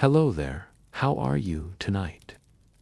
Hello there, how are you tonight?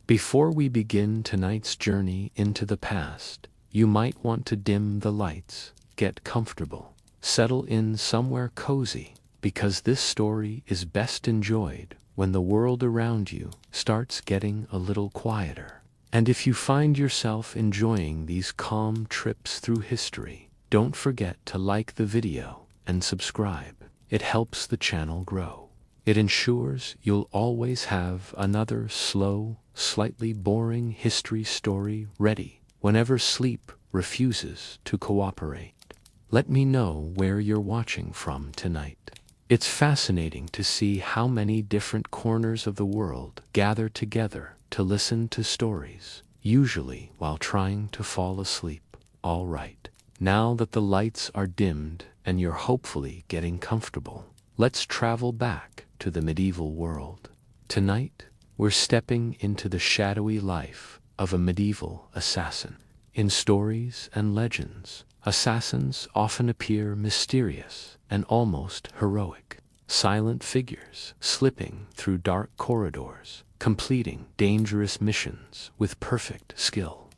Before we begin tonight's journey into the past, you might want to dim the lights, get comfortable, settle in somewhere cozy, because this story is best enjoyed when the world around you starts getting a little quieter. And if you find yourself enjoying these calm trips through history, don't forget to like the video and subscribe. It helps the channel grow. It ensures you'll always have another slow, slightly boring history story ready whenever sleep refuses to cooperate. Let me know where you're watching from tonight. It's fascinating to see how many different corners of the world gather together to listen to stories, usually while trying to fall asleep. All right, now that the lights are dimmed and you're hopefully getting comfortable, let's travel back to the medieval world. Tonight, we're stepping into the shadowy life of a medieval assassin. In stories and legends, assassins often appear mysterious and almost heroic, silent figures slipping through dark corridors, completing dangerous missions with perfect skill.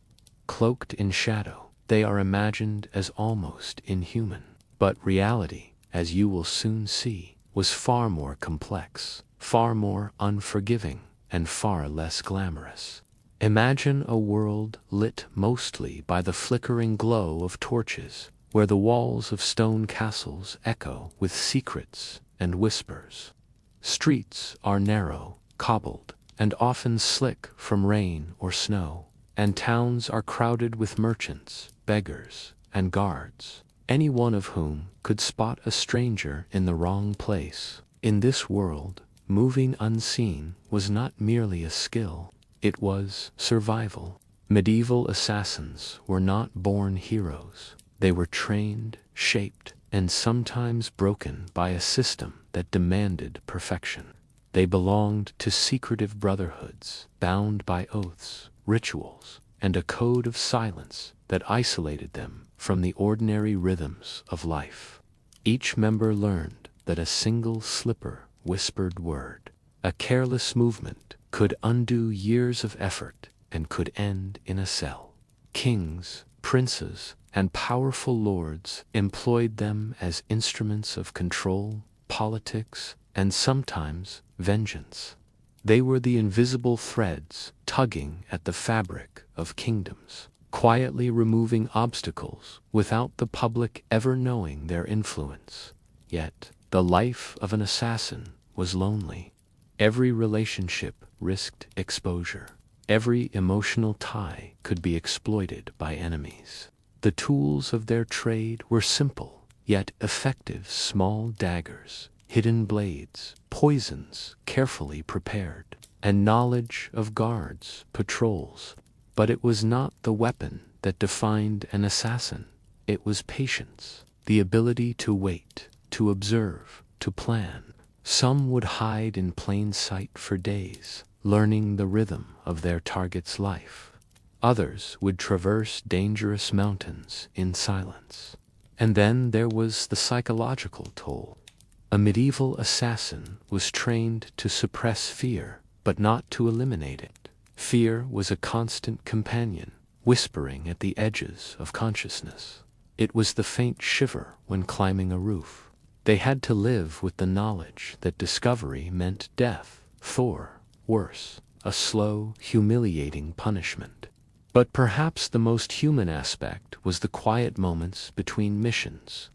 Cloaked in shadow, they are imagined as almost inhuman. But reality, as you will soon see, was far more complex, far more unforgiving, and far less glamorous. Imagine a world lit mostly by the flickering glow of torches, where the walls of stone castles echo with secrets and whispers. Streets are narrow, cobbled, and often slick from rain or snow, and towns are crowded with merchants, beggars, and guards, any one of whom could spot a stranger in the wrong place. In this world, moving unseen was not merely a skill, it was survival. Medieval assassins were not born heroes. They were trained, shaped, and sometimes broken by a system that demanded perfection. They belonged to secretive brotherhoods, bound by oaths, rituals, and a code of silence that isolated them from the ordinary rhythms of life. Each member learned that a single slipper, whispered word, a careless movement, could undo years of effort and could end in a cell. Kings, princes, and powerful lords employed them as instruments of control, politics, and sometimes vengeance. They were the invisible threads tugging at the fabric of kingdoms, quietly removing obstacles without the public ever knowing their influence. Yet, the life of an assassin was lonely. Every relationship risked exposure. Every emotional tie could be exploited by enemies. The tools of their trade were simple, yet effective: small daggers, hidden blades, poisons carefully prepared, and knowledge of guards, patrols. But it was not the weapon that defined an assassin. It was patience, the ability to wait, to observe, to plan. Some would hide in plain sight for days, learning the rhythm of their target's life. Others would traverse dangerous mountains in silence. And then there was the psychological toll. A medieval assassin was trained to suppress fear, but not to eliminate it. Fear was a constant companion, whispering at the edges of consciousness. It was the faint shiver when climbing a roof. They had to live with the knowledge that discovery meant death, or, worse, a slow, humiliating punishment. But perhaps the most human aspect was the quiet moments between missions.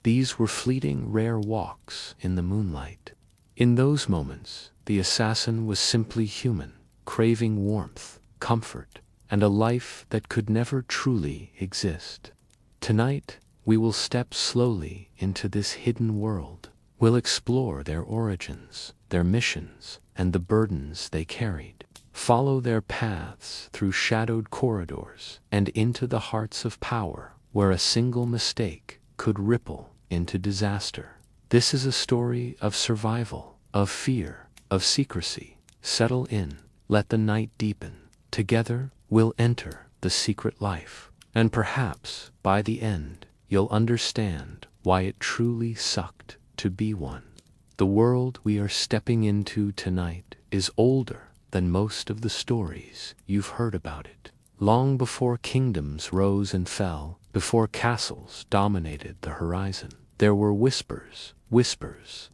These were fleeting, rare walks in the moonlight. In those moments, the assassin was simply human, craving warmth, comfort, and a life that could never truly exist. Tonight, we will step slowly into this hidden world. We'll explore their origins, their missions, and the burdens they carried. Follow their paths through shadowed corridors and into the hearts of power, where a single mistake could ripple into disaster. This is a story of survival, of fear, of secrecy. Settle in, let the night deepen. Together, we'll enter the secret life. And perhaps, by the end, you'll understand why it truly sucked to be one. The world we are stepping into tonight is older than most of the stories you've heard about it. Long before kingdoms rose and fell, before castles dominated the horizon, there were whispers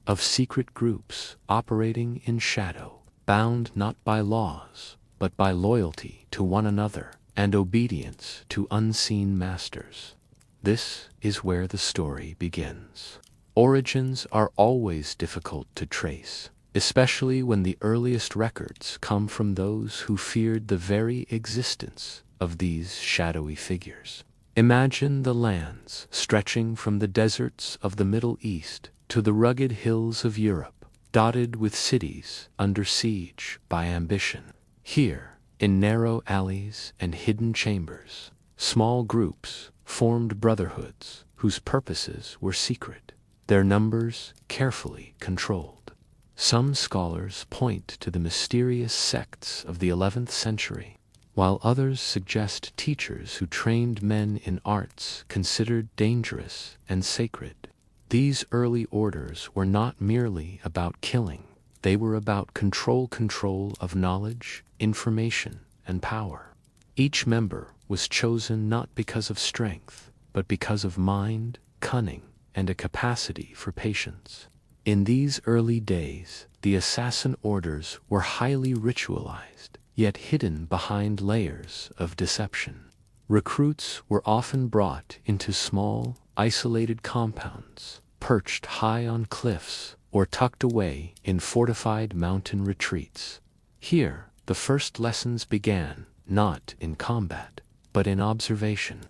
of secret groups operating in shadow, bound not by laws, but by loyalty to one another and obedience to unseen masters. This is where the story begins. Origins are always difficult to trace, especially when the earliest records come from those who feared the very existence of these shadowy figures. Imagine the lands stretching from the deserts of the Middle East to the rugged hills of Europe, dotted with cities under siege by ambition. Here, in narrow alleys and hidden chambers, small groups formed brotherhoods whose purposes were secret, their numbers carefully controlled. Some scholars point to the mysterious sects of the 11th century, while others suggest teachers who trained men in arts considered dangerous and sacred. These early orders were not merely about killing, they were about control of knowledge, information, and power. Each member was chosen not because of strength, but because of mind, cunning, and a capacity for patience. In these early days, the assassin orders were highly ritualized, yet hidden behind layers of deception. Recruits were often brought into small, isolated compounds, perched high on cliffs, or tucked away in fortified mountain retreats. Here, the first lessons began, not in combat, but in observation.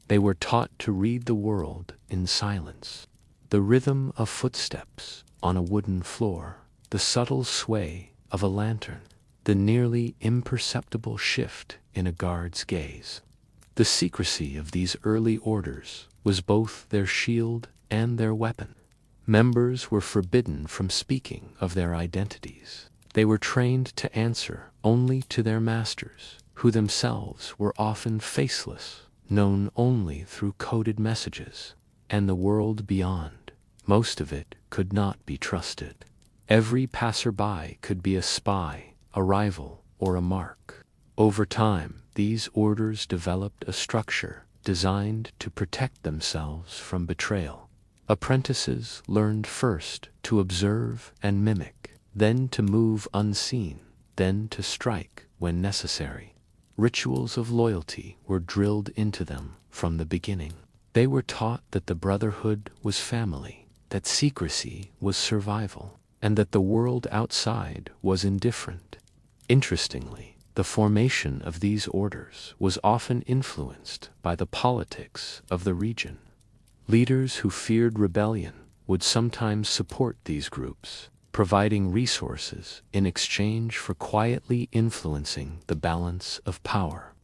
They were taught to read the world in silence. The rhythm of footsteps on a wooden floor, the subtle sway of a lantern, the nearly imperceptible shift in a guard's gaze. The secrecy of these early orders was both their shield and their weapon. Members were forbidden from speaking of their identities. They were trained to answer only to their masters, who themselves were often faceless, known only through coded messages, and the world beyond. Most of it could not be trusted. Every passerby could be a spy, a rival, or a mark. Over time, these orders developed a structure designed to protect themselves from betrayal. Apprentices learned first to observe and mimic, then to move unseen, then to strike when necessary. Rituals of loyalty were drilled into them from the beginning. They were taught that the brotherhood was family, that secrecy was survival, and that the world outside was indifferent. Interestingly, the formation of these orders was often influenced by the politics of the region. Leaders who feared rebellion would sometimes support these groups, providing resources in exchange for quietly influencing the balance of power.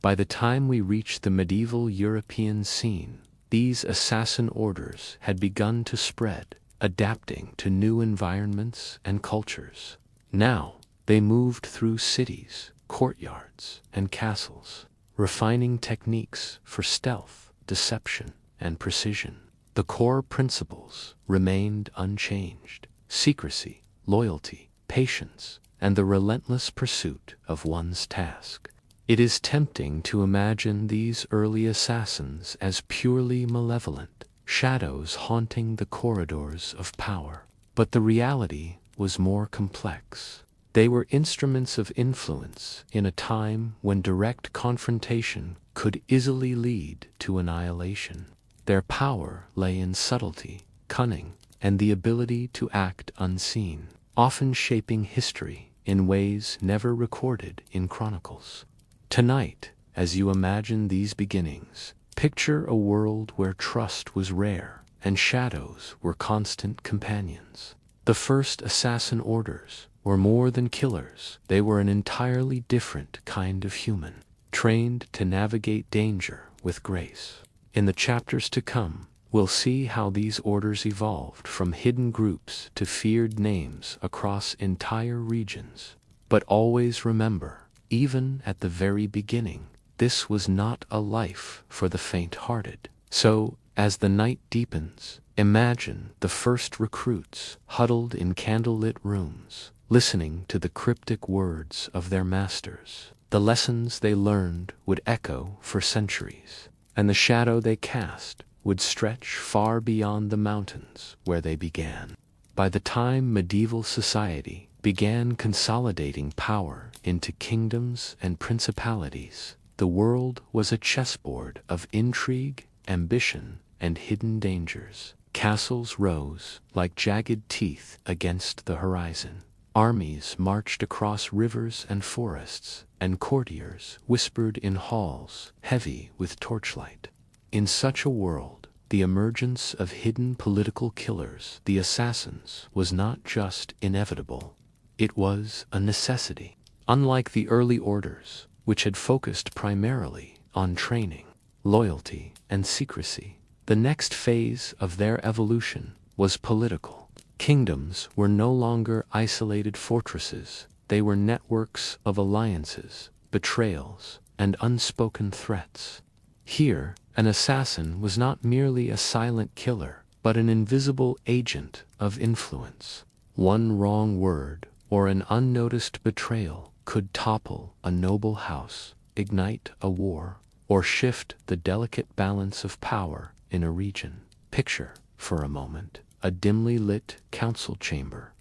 By the time we reach the medieval European scene, these assassin orders had begun to spread, adapting to new environments and cultures. Now, they moved through cities, courtyards, and castles, refining techniques for stealth, deception, and precision. The core principles remained unchanged: secrecy, loyalty, patience, and the relentless pursuit of one's task. It is tempting to imagine these early assassins as purely malevolent, shadows haunting the corridors of power. But the reality was more complex. They were instruments of influence in a time when direct confrontation could easily lead to annihilation. Their power lay in subtlety, cunning, and the ability to act unseen, often shaping history in ways never recorded in chronicles. Tonight, as you imagine these beginnings, picture a world where trust was rare and shadows were constant companions. The first assassin orders were more than killers. They were an entirely different kind of human, trained to navigate danger with grace. In the chapters to come, we'll see how these orders evolved from hidden groups to feared names across entire regions. But always remember, even at the very beginning, this was not a life for the faint-hearted. So, as the night deepens, Imagine the first recruits huddled in candlelit rooms, listening to the cryptic words of their masters. The lessons they learned would echo for centuries, and the shadow they cast would stretch far beyond the mountains where they began. By the time medieval society began consolidating power into kingdoms and principalities, the world was a chessboard of intrigue, ambition, and hidden dangers. Castles rose like jagged teeth against the horizon. Armies marched across rivers and forests, and courtiers whispered in halls heavy with torchlight. In such a world, the emergence of hidden political killers, the assassins, was not just inevitable. It was a necessity. Unlike the early orders, which had focused primarily on training, loyalty, and secrecy, the next phase of their evolution was political. Kingdoms were no longer isolated fortresses. They were networks of alliances, betrayals, and unspoken threats. Here, an assassin was not merely a silent killer, but an invisible agent of influence. One wrong word or an unnoticed betrayal could topple a noble house, ignite a war, or shift the delicate balance of power in a region. Picture, for a moment, a dimly lit council chamber.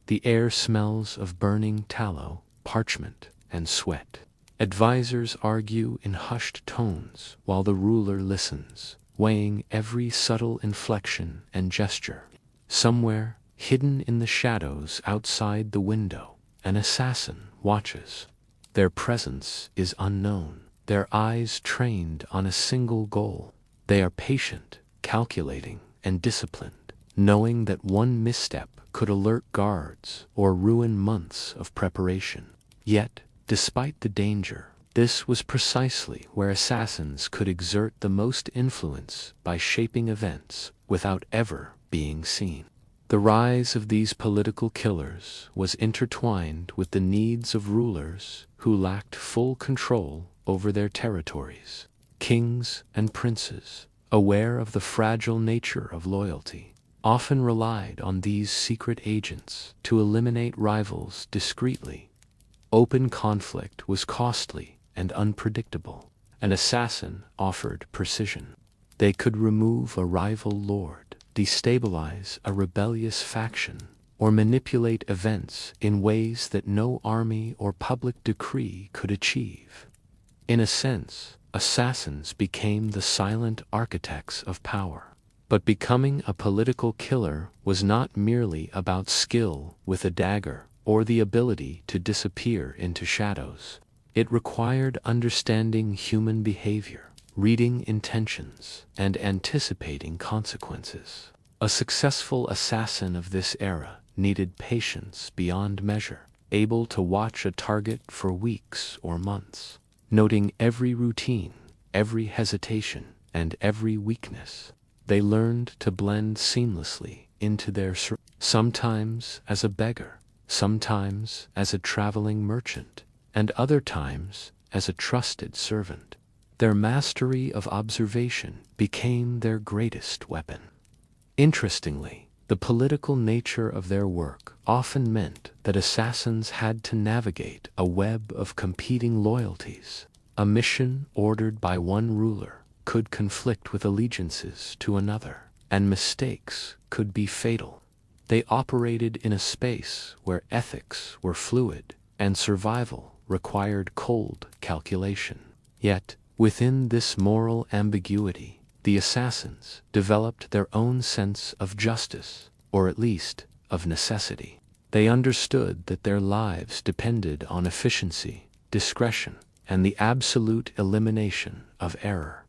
The air smells of burning tallow, parchment, and sweat. Advisors argue in hushed tones while the ruler listens, weighing every subtle inflection and gesture. Somewhere, hidden in the shadows outside the window, an assassin watches. Their presence is unknown, their eyes trained on a single goal. They are patient, calculating, and disciplined, knowing that one misstep could alert guards or ruin months of preparation. Yet, despite the danger, this was precisely where assassins could exert the most influence by shaping events without ever being seen. The rise of these political killers was intertwined with the needs of rulers who lacked full control over their territories. Kings and princes, aware of the fragile nature of loyalty, often relied on these secret agents to eliminate rivals discreetly. Open conflict was costly and unpredictable. An assassin offered precision. They could remove a rival lord, destabilize a rebellious faction, or manipulate events in ways that no army or public decree could achieve. In a sense, assassins became the silent architects of power. But becoming a political killer was not merely about skill with a dagger or the ability to disappear into shadows. It required understanding human behavior, reading intentions, and anticipating consequences. A successful assassin of this era needed patience beyond measure, able to watch a target for weeks or months, noting every routine, every hesitation, and every weakness. They learned to blend seamlessly into their sometimes as a beggar, sometimes as a traveling merchant, and other times as a trusted servant. Their mastery of observation became their greatest weapon. Interestingly, the political nature of their work often meant that assassins had to navigate a web of competing loyalties. A mission ordered by one ruler could conflict with allegiances to another, and mistakes could be fatal. They operated in a space where ethics were fluid and survival required cold calculation. Yet, within this moral ambiguity, the assassins developed their own sense of justice, or at least of necessity. They understood that their lives depended on efficiency, discretion, and the absolute elimination of error.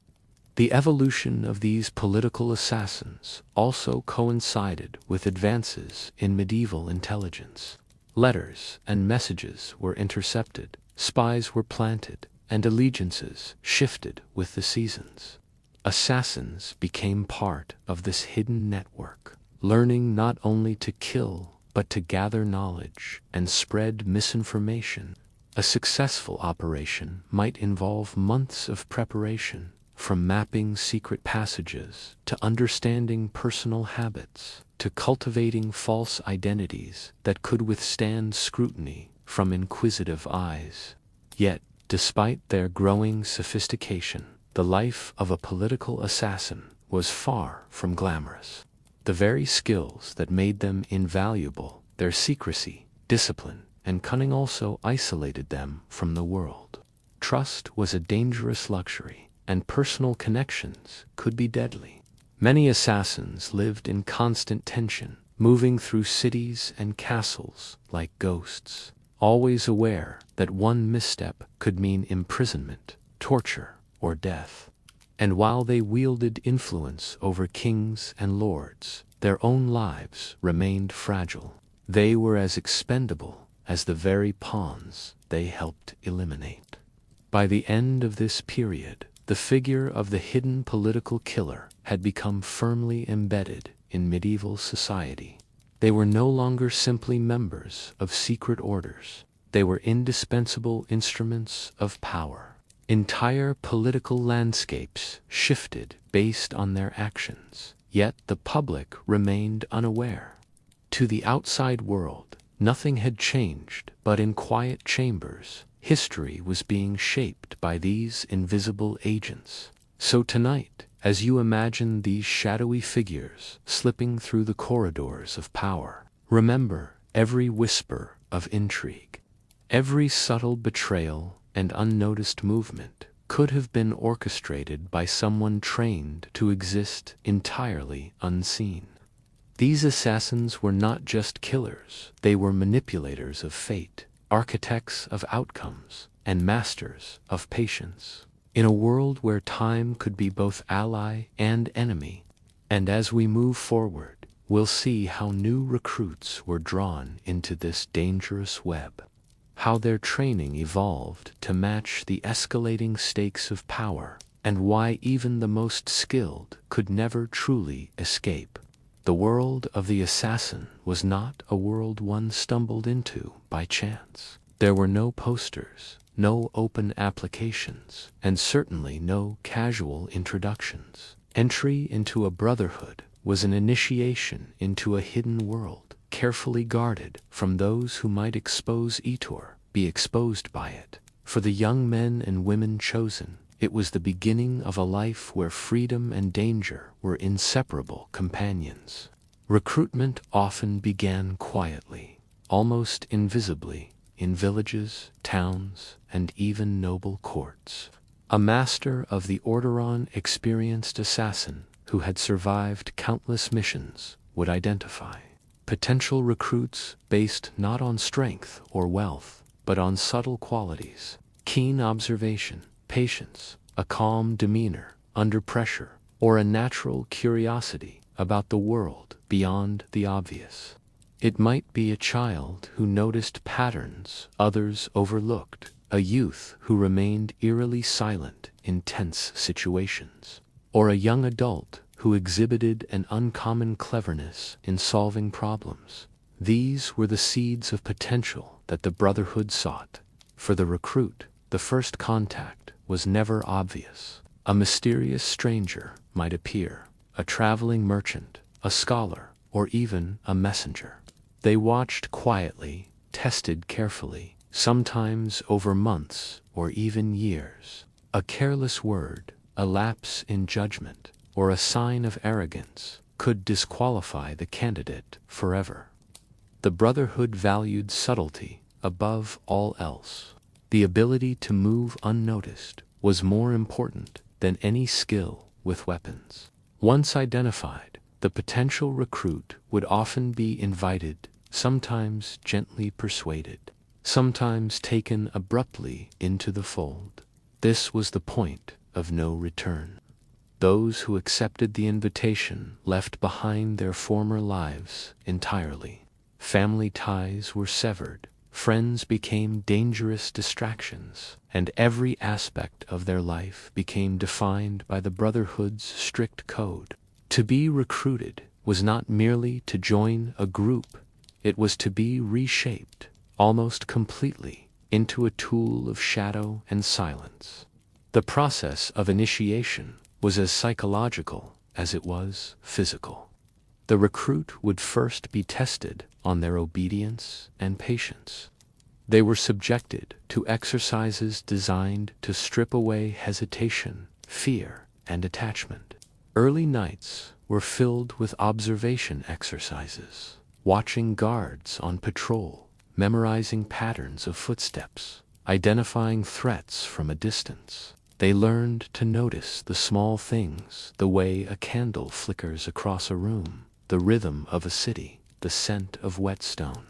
The evolution of these political assassins also coincided with advances in medieval intelligence. Letters and messages were intercepted, spies were planted, and allegiances shifted with the seasons. Assassins became part of this hidden network, learning not only to kill but to gather knowledge and spread misinformation. A successful operation might involve months of preparation, from mapping secret passages, to understanding personal habits, to cultivating false identities that could withstand scrutiny from inquisitive eyes. Yet, despite their growing sophistication, the life of a political assassin was far from glamorous. The very skills that made them invaluable, their secrecy, discipline, and cunning, also isolated them from the world. Trust was a dangerous luxury, and personal connections could be deadly. Many assassins lived in constant tension, moving through cities and castles like ghosts, always aware that one misstep could mean imprisonment, torture, or death. And while they wielded influence over kings and lords, their own lives remained fragile. They were as expendable as the very pawns they helped eliminate. By the end of this period, the figure of the hidden political killer had become firmly embedded in medieval society. They were no longer simply members of secret orders. They were indispensable instruments of power. Entire political landscapes shifted based on their actions, yet the public remained unaware. To the outside world, nothing had changed, but in quiet chambers, history was being shaped by these invisible agents. So tonight, as you imagine these shadowy figures slipping through the corridors of power, remember every whisper of intrigue, every subtle betrayal and unnoticed movement could have been orchestrated by someone trained to exist entirely unseen. These assassins were not just killers, they were manipulators of fate, architects of outcomes, and masters of patience. In a world where time could be both ally and enemy, and as we move forward, we'll see how new recruits were drawn into this dangerous web, how their training evolved to match the escalating stakes of power, and why even the most skilled could never truly escape. The world of the assassin was not a world one stumbled into by chance. There were no posters, no open applications, and certainly no casual introductions. Entry into a brotherhood was an initiation into a hidden world, carefully guarded from those who might be exposed by it. For the young men and women chosen, it was the beginning of a life where freedom and danger were inseparable companions. Recruitment often began quietly, almost invisibly, in villages, towns, and even noble courts. A master of the Orderon, experienced assassin who had survived countless missions, would identify potential recruits based not on strength or wealth, but on subtle qualities: keen observation, patience, a calm demeanor under pressure, or a natural curiosity about the world beyond the obvious. It might be a child who noticed patterns others overlooked, a youth who remained eerily silent in tense situations, or a young adult who exhibited an uncommon cleverness in solving problems. These were the seeds of potential that the Brotherhood sought. For the recruit, the first contact was never obvious. A mysterious stranger might appear, a traveling merchant, a scholar, or even a messenger. They watched quietly, tested carefully, sometimes over months or even years. A careless word, a lapse in judgment, or a sign of arrogance could disqualify the candidate forever. The Brotherhood valued subtlety above all else. The ability to move unnoticed was more important than any skill with weapons. Once identified, the potential recruit would often be invited, sometimes gently persuaded, sometimes taken abruptly into the fold. This was the point of no return. Those who accepted the invitation left behind their former lives entirely. Family ties were severed, friends became dangerous distractions, and every aspect of their life became defined by the Brotherhood's strict code. To be recruited was not merely to join a group, it was to be reshaped, almost completely, into a tool of shadow and silence. The process of initiation was as psychological as it was physical. The recruit would first be tested on their obedience and patience. They were subjected to exercises designed to strip away hesitation, fear, and attachment. Early nights were filled with observation exercises, watching guards on patrol, memorizing patterns of footsteps, identifying threats from a distance. They learned to notice the small things, the way a candle flickers across a room, the rhythm of a city, the scent of whetstone.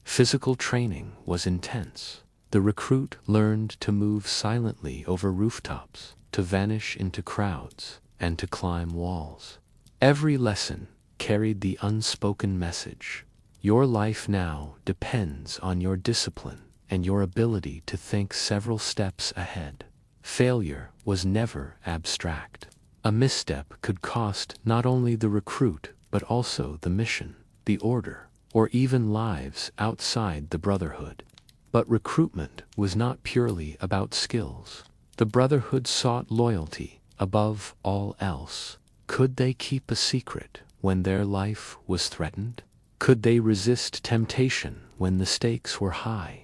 Physical training was intense. The recruit learned to move silently over rooftops, to vanish into crowds, and to climb walls. Every lesson carried the unspoken message: your life now depends on your discipline and your ability to think several steps ahead. Failure was never abstract. A misstep could cost not only the recruit but also the mission, the order, or even lives outside the Brotherhood. But recruitment was not purely about skills. The Brotherhood sought loyalty above all else. Could they keep a secret when their life was threatened? Could they resist temptation when the stakes were high?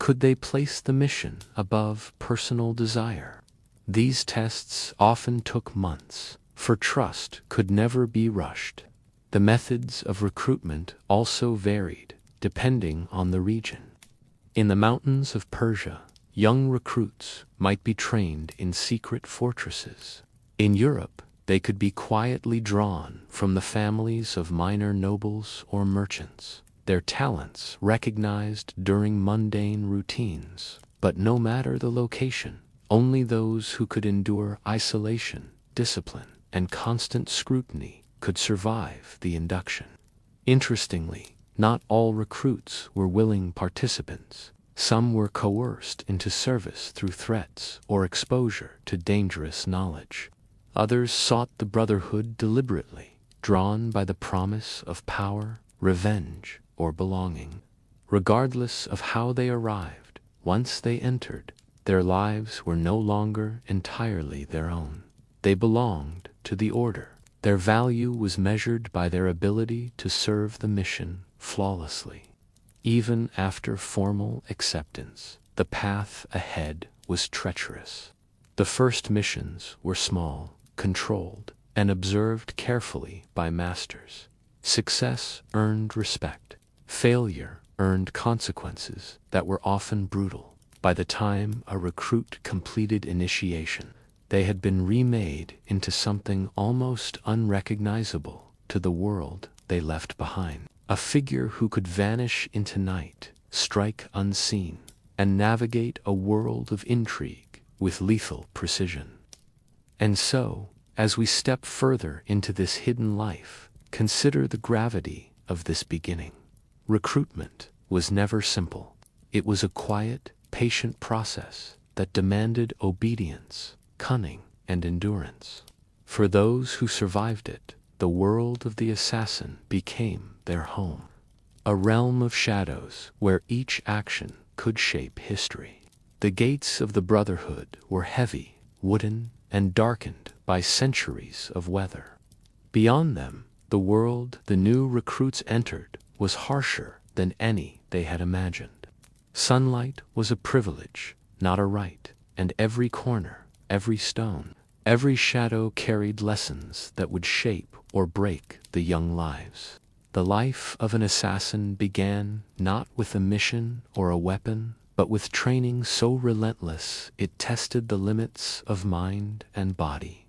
Could they place the mission above personal desire? These tests often took months, for trust could never be rushed. The methods of recruitment also varied, depending on the region. In the mountains of Persia, young recruits might be trained in secret fortresses. In Europe, they could be quietly drawn from the families of minor nobles or merchants, their talents recognized during mundane routines. But no matter the location, only those who could endure isolation, discipline, and constant scrutiny could survive the induction. Interestingly, not all recruits were willing participants. Some were coerced into service through threats or exposure to dangerous knowledge. Others sought the Brotherhood deliberately, drawn by the promise of power, revenge, or belonging. Regardless of how they arrived, once they entered, their lives were no longer entirely their own. They belonged to the Order. Their value was measured by their ability to serve the mission flawlessly. Even after formal acceptance, the path ahead was treacherous. The first missions were small, controlled, and observed carefully by masters. Success earned respect. Failure earned consequences that were often brutal. By the time a recruit completed initiation, they had been remade into something almost unrecognizable to the world they left behind. A figure who could vanish into night, strike unseen, and navigate a world of intrigue with lethal precision. And so, as we step further into this hidden life, consider the gravity of this beginning. Recruitment was never simple. It was a quiet, patient process that demanded obedience, cunning, and endurance. For those who survived it, the world of the assassin became their home, a realm of shadows where each action could shape history. The gates of the Brotherhood were heavy, wooden, and darkened by centuries of weather. Beyond them, the world the new recruits entered was harsher than any they had imagined. Sunlight was a privilege, not a right, and every corner, every stone, every shadow carried lessons that would shape or break the young lives. The life of an assassin began not with a mission or a weapon, but with training so relentless it tested the limits of mind and body.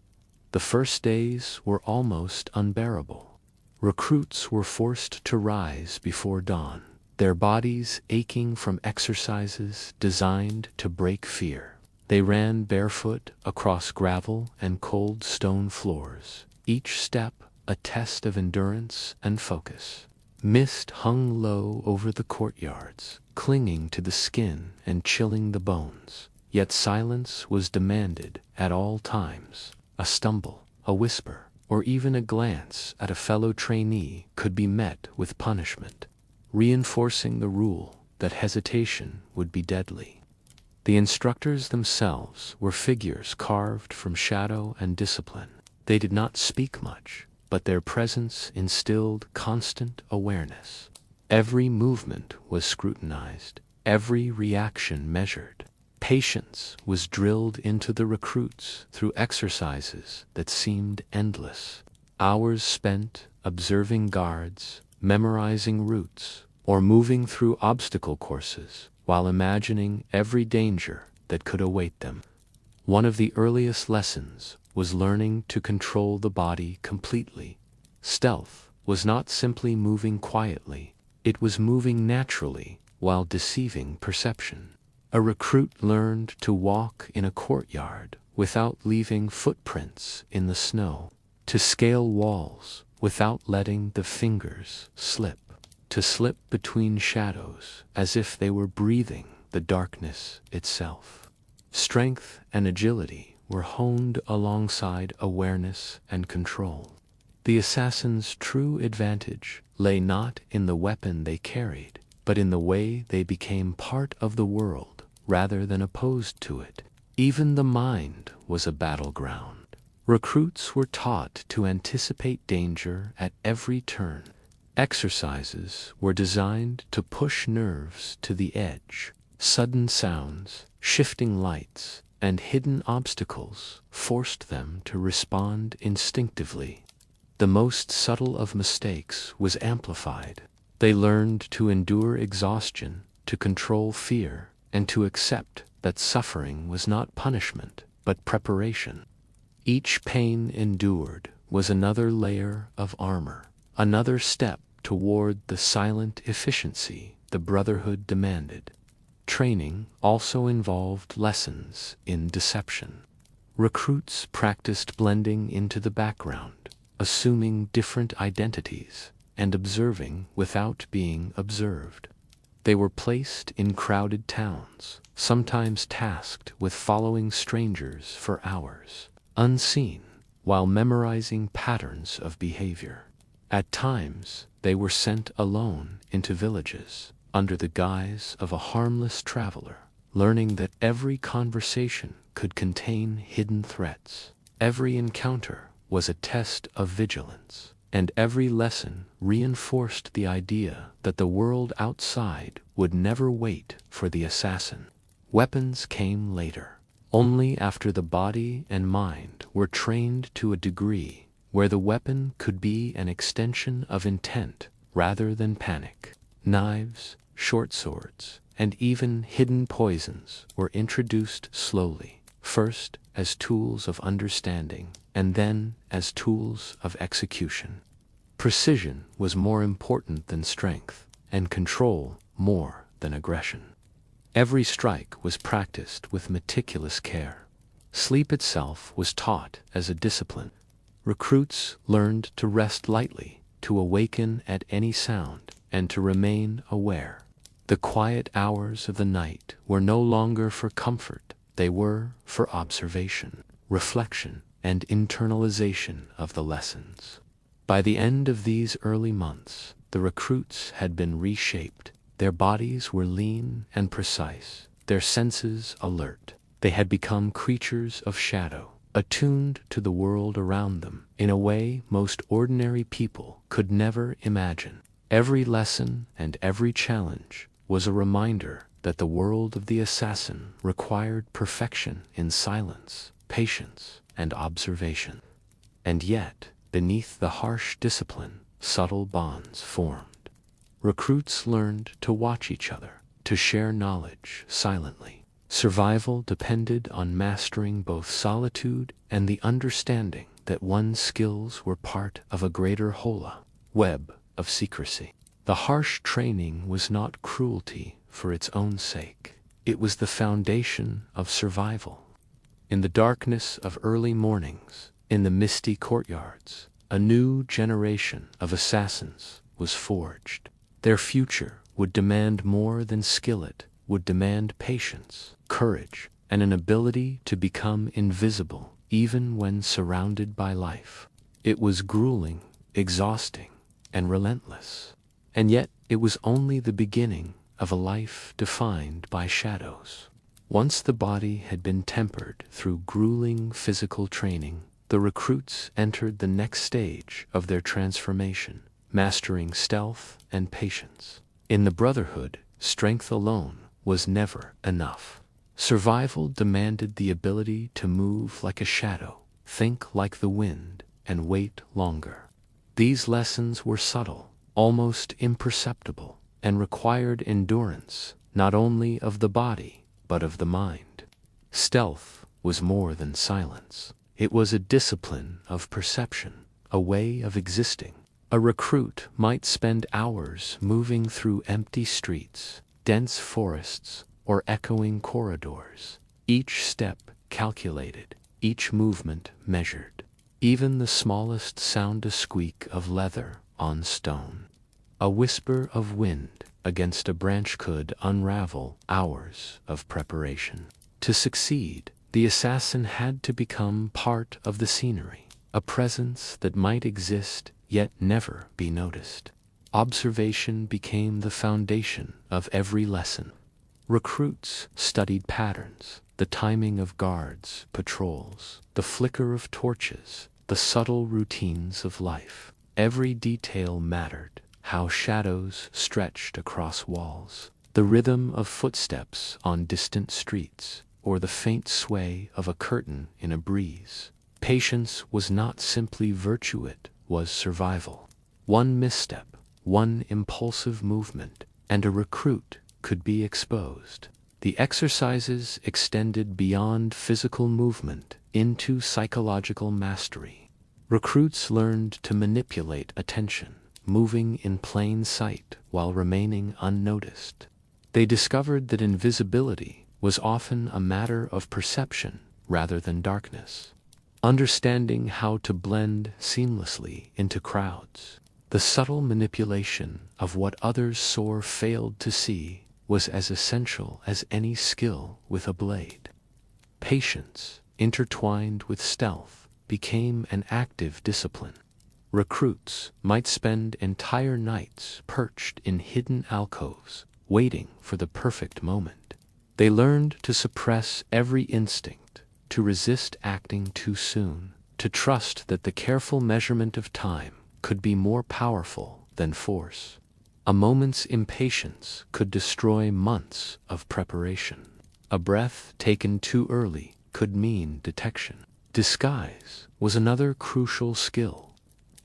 The first days were almost unbearable. Recruits were forced to rise before dawn, their bodies aching from exercises designed to break fear. They ran barefoot across gravel and cold stone floors, each step a test of endurance and focus. Mist hung low over the courtyards, clinging to the skin and chilling the bones. Yet silence was demanded at all times. A stumble, a whisper, or even a glance at a fellow trainee could be met with punishment, reinforcing the rule that hesitation would be deadly. The instructors themselves were figures carved from shadow and discipline. They did not speak much, but their presence instilled constant awareness. Every movement was scrutinized, every reaction measured. Patience was drilled into the recruits through exercises that seemed endless. Hours spent observing guards, memorizing routes, or moving through obstacle courses while imagining every danger that could await them. One of the earliest lessons was learning to control the body completely. Stealth was not simply moving quietly, it was moving naturally while deceiving perception. A recruit learned to walk in a courtyard without leaving footprints in the snow, to scale walls without letting the fingers slip, to slip between shadows as if they were breathing the darkness itself. Strength and agility were honed alongside awareness and control. The assassin's true advantage lay not in the weapon they carried, but in the way they became part of the world rather than opposed to it. Even the mind was a battleground. Recruits were taught to anticipate danger at every turn. Exercises were designed to push nerves to the edge. Sudden sounds, shifting lights, and hidden obstacles forced them to respond instinctively. The most subtle of mistakes was amplified. They learned to endure exhaustion, to control fear, and to accept that suffering was not punishment, but preparation. Each pain endured was another layer of armor, another step toward the silent efficiency the Brotherhood demanded. Training also involved lessons in deception. Recruits practiced blending into the background, assuming different identities, and observing without being observed. They were placed in crowded towns, sometimes tasked with following strangers for hours, unseen, while memorizing patterns of behavior. At times, they were sent alone into villages, under the guise of a harmless traveler, learning that every conversation could contain hidden threats. Every encounter was a test of vigilance, and every lesson reinforced the idea that the world outside would never wait for the assassin. Weapons came later, only after the body and mind were trained to a degree where the weapon could be an extension of intent rather than panic. Knives, short swords, and even hidden poisons were introduced slowly, first as tools of understanding and then as tools of execution. Precision was more important than strength, and control more than aggression. Every strike was practiced with meticulous care. Sleep itself was taught as a discipline. Recruits learned to rest lightly, to awaken at any sound, and to remain aware. The quiet hours of the night were no longer for comfort, they were for observation, reflection, and internalization of the lessons. By the end of these early months, the recruits had been reshaped. Their bodies were lean and precise, their senses alert. They had become creatures of shadow, attuned to the world around them in a way most ordinary people could never imagine. Every lesson and every challenge was a reminder that the world of the assassin required perfection in silence, patience, and observation. And yet, beneath the harsh discipline, subtle bonds formed. Recruits learned to watch each other, to share knowledge silently. Survival depended on mastering both solitude and the understanding that one's skills were part of a greater web of secrecy. The harsh training was not cruelty for its own sake. It was the foundation of survival. In the darkness of early mornings, in the misty courtyards, a new generation of assassins was forged. Their future would demand more than skill, it would demand patience, courage, and an ability to become invisible even when surrounded by life. It was grueling, exhausting, and relentless. And yet it was only the beginning of a life defined by shadows. Once the body had been tempered through grueling physical training, the recruits entered the next stage of their transformation, mastering stealth and patience. In the Brotherhood, strength alone was never enough. Survival demanded the ability to move like a shadow, think like the wind, and wait longer. These lessons were subtle, almost imperceptible, and required endurance not only of the body, but of the mind. Stealth was more than silence. It was a discipline of perception, a way of existing. A recruit might spend hours moving through empty streets, dense forests, or echoing corridors, each step calculated, each movement measured. Even the smallest sound, a squeak of leather on stone, a whisper of wind against a branch, could unravel hours of preparation. To succeed, the assassin had to become part of the scenery, a presence that might exist yet never be noticed. Observation became the foundation of every lesson. Recruits studied patterns, the timing of guards, patrols, the flicker of torches, the subtle routines of life. Every detail mattered: how shadows stretched across walls, the rhythm of footsteps on distant streets, or the faint sway of a curtain in a breeze. Patience was not simply virtue, it was survival. One misstep, one impulsive movement, and a recruit could be exposed. The exercises extended beyond physical movement into psychological mastery. Recruits learned to manipulate attention, moving in plain sight while remaining unnoticed. They discovered that invisibility was often a matter of perception rather than darkness. Understanding how to blend seamlessly into crowds, the subtle manipulation of what others saw or failed to see, was as essential as any skill with a blade. Patience, intertwined with stealth, became an active discipline. Recruits might spend entire nights perched in hidden alcoves, waiting for the perfect moment. They learned to suppress every instinct, to resist acting too soon, to trust that the careful measurement of time could be more powerful than force. A moment's impatience could destroy months of preparation. A breath taken too early could mean detection. Disguise was another crucial skill.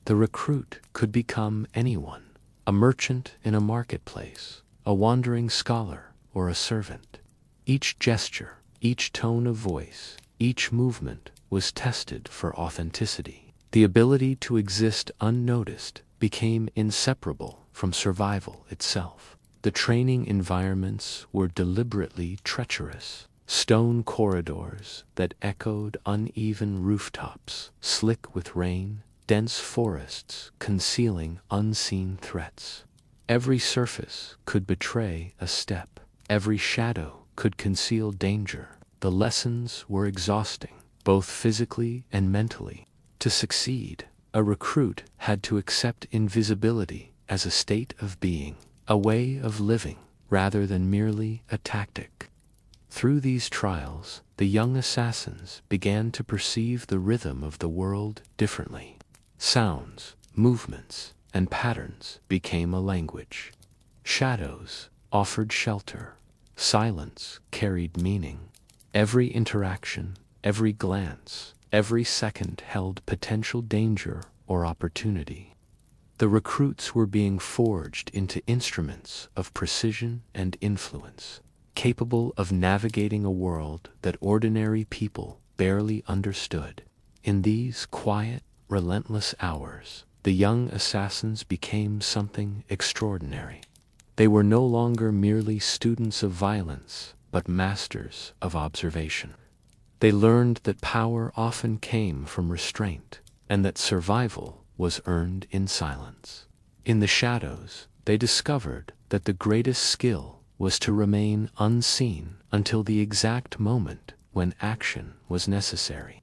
The recruit could become anyone: a merchant in a marketplace, a wandering scholar, or a servant. Each gesture, each tone of voice, each movement was tested for authenticity. The ability to exist unnoticed became inseparable from survival itself. The training environments were deliberately treacherous. Stone corridors that echoed uneven rooftops, slick with rain, dense forests concealing unseen threats. Every surface could betray a step. Every shadow could conceal danger. The lessons were exhausting, both physically and mentally. To succeed, a recruit had to accept invisibility as a state of being, a way of living, rather than merely a tactic. Through these trials, the young assassins began to perceive the rhythm of the world differently. Sounds, movements, and patterns became a language. Shadows offered shelter. Silence carried meaning. Every interaction, every glance, every second held potential danger or opportunity. The recruits were being forged into instruments of precision and influence, capable of navigating a world that ordinary people barely understood. In these quiet, relentless hours, the young assassins became something extraordinary. They were no longer merely students of violence, but masters of observation. They learned that power often came from restraint, and that survival was earned in silence. In the shadows, they discovered that the greatest skill was to remain unseen until the exact moment when action was necessary.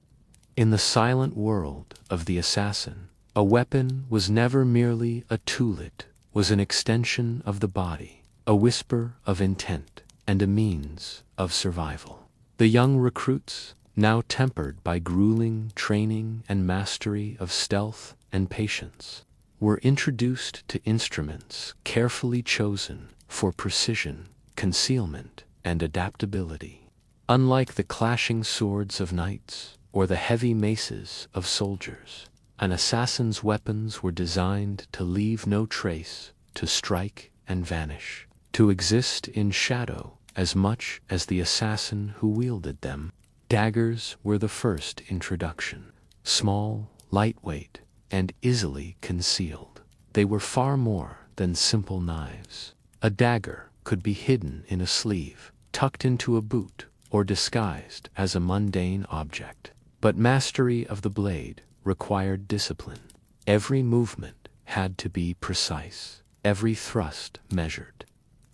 In the silent world of the assassin, a weapon was never merely a tool, it was an extension of the body, a whisper of intent, and a means of survival. The young recruits, now tempered by grueling training and mastery of stealth and patience, were introduced to instruments carefully chosen for precision, concealment, and adaptability. Unlike the clashing swords of knights or the heavy maces of soldiers, an assassin's weapons were designed to leave no trace, to strike and vanish, to exist in shadow as much as the assassin who wielded them. Daggers were the first introduction. Small, lightweight, and easily concealed, they were far more than simple knives. A dagger could be hidden in a sleeve, tucked into a boot, or disguised as a mundane object. But mastery of the blade required discipline. Every movement had to be precise, every thrust measured.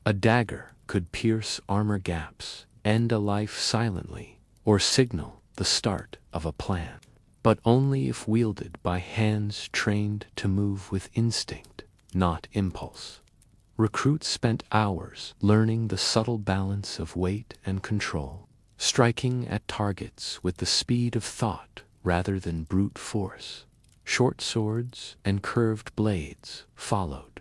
A dagger could pierce armor gaps, end a life silently, or signal the start of a plan, but only if wielded by hands trained to move with instinct, not impulse. Recruits spent hours learning the subtle balance of weight and control, striking at targets with the speed of thought rather than brute force. Short swords and curved blades followed.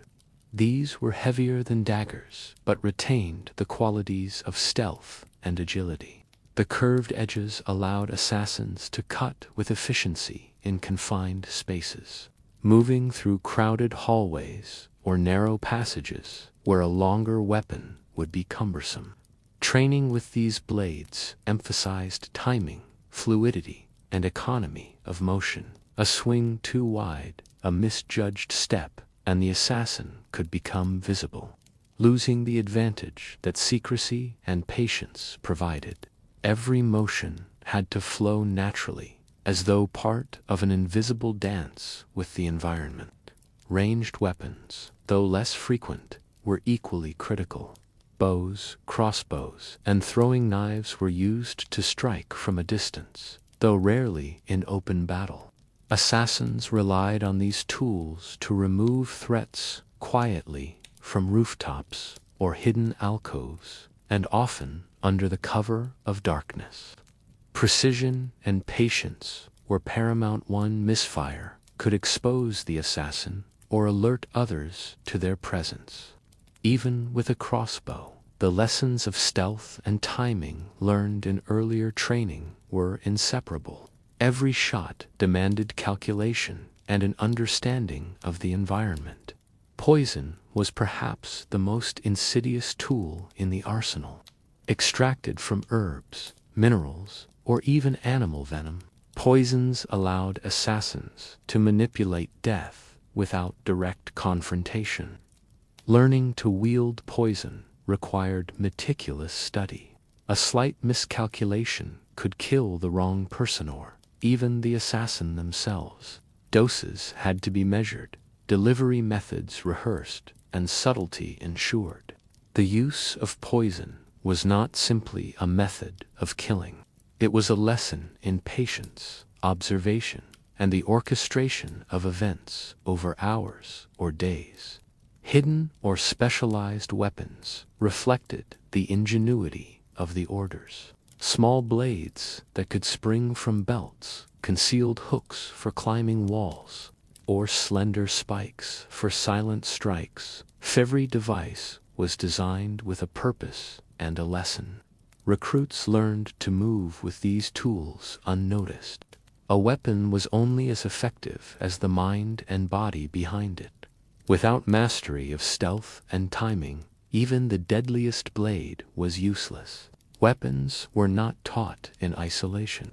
These were heavier than daggers, but retained the qualities of stealth and agility. The curved edges allowed assassins to cut with efficiency in confined spaces, moving through crowded hallways or narrow passages where a longer weapon would be cumbersome. Training with these blades emphasized timing, fluidity, and economy of motion. A swing too wide, a misjudged step, and the assassin could become visible, losing the advantage that secrecy and patience provided. Every motion had to flow naturally, as though part of an invisible dance with the environment. Ranged weapons, though less frequent, were equally critical. Bows, crossbows, and throwing knives were used to strike from a distance, though rarely in open battle. Assassins relied on these tools to remove threats quietly from rooftops or hidden alcoves, and often under the cover of darkness. Precision and patience were paramount. One misfire could expose the assassin or alert others to their presence. Even with a crossbow, the lessons of stealth and timing learned in earlier training were inseparable. Every shot demanded calculation and an understanding of the environment. Poison was perhaps the most insidious tool in the arsenal. Extracted from herbs, minerals, or even animal venom, poisons allowed assassins to manipulate death without direct confrontation. Learning to wield poison required meticulous study. A slight miscalculation could kill the wrong person or even the assassin themselves. Doses had to be measured, delivery methods rehearsed, and subtlety ensured. The use of poison was not simply a method of killing. It was a lesson in patience, observation, and the orchestration of events over hours or days. Hidden or specialized weapons reflected the ingenuity of the orders. Small blades that could spring from belts, concealed hooks for climbing walls, or slender spikes for silent strikes. Every device was designed with a purpose and a lesson. Recruits learned to move with these tools unnoticed. A weapon was only as effective as the mind and body behind it. Without mastery of stealth and timing, even the deadliest blade was useless. Weapons were not taught in isolation.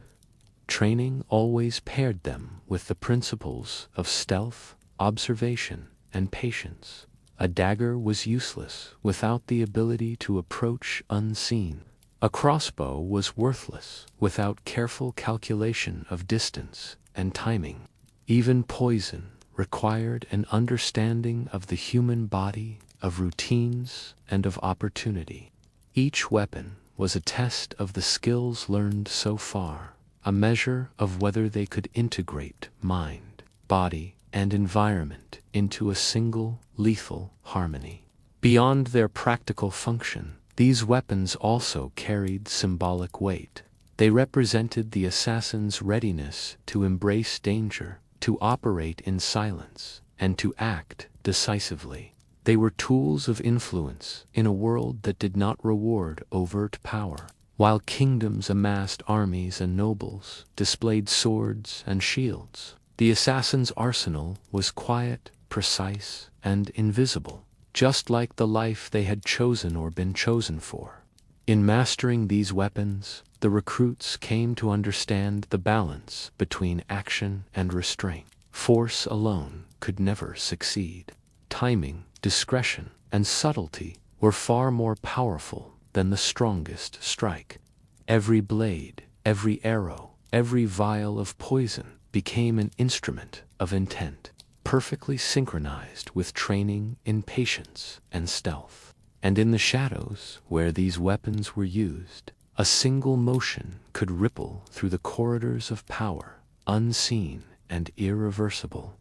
Training always paired them with the principles of stealth, observation, and patience. A dagger was useless without the ability to approach unseen. A crossbow was worthless without careful calculation of distance and timing. Even poison required an understanding of the human body, of routines, and of opportunity. Each weapon was a test of the skills learned so far, a measure of whether they could integrate mind, body, and environment into a single lethal harmony. Beyond their practical function, These weapons also carried symbolic weight. They represented the assassin's readiness to embrace danger, to operate in silence, and to act decisively. They were tools of influence in a world that did not reward overt power. While kingdoms amassed armies and nobles displayed swords and shields, the assassin's arsenal was quiet, precise, and invisible, just like the life they had chosen or been chosen for. In mastering these weapons, the recruits came to understand the balance between action and restraint. Force alone could never succeed. Timing, discretion, and subtlety were far more powerful than the strongest strike. Every blade, every arrow, every vial of poison became an instrument of intent, perfectly synchronized with training in patience and stealth. And in the shadows where these weapons were used, a single motion could ripple through the corridors of power, unseen and irreversible.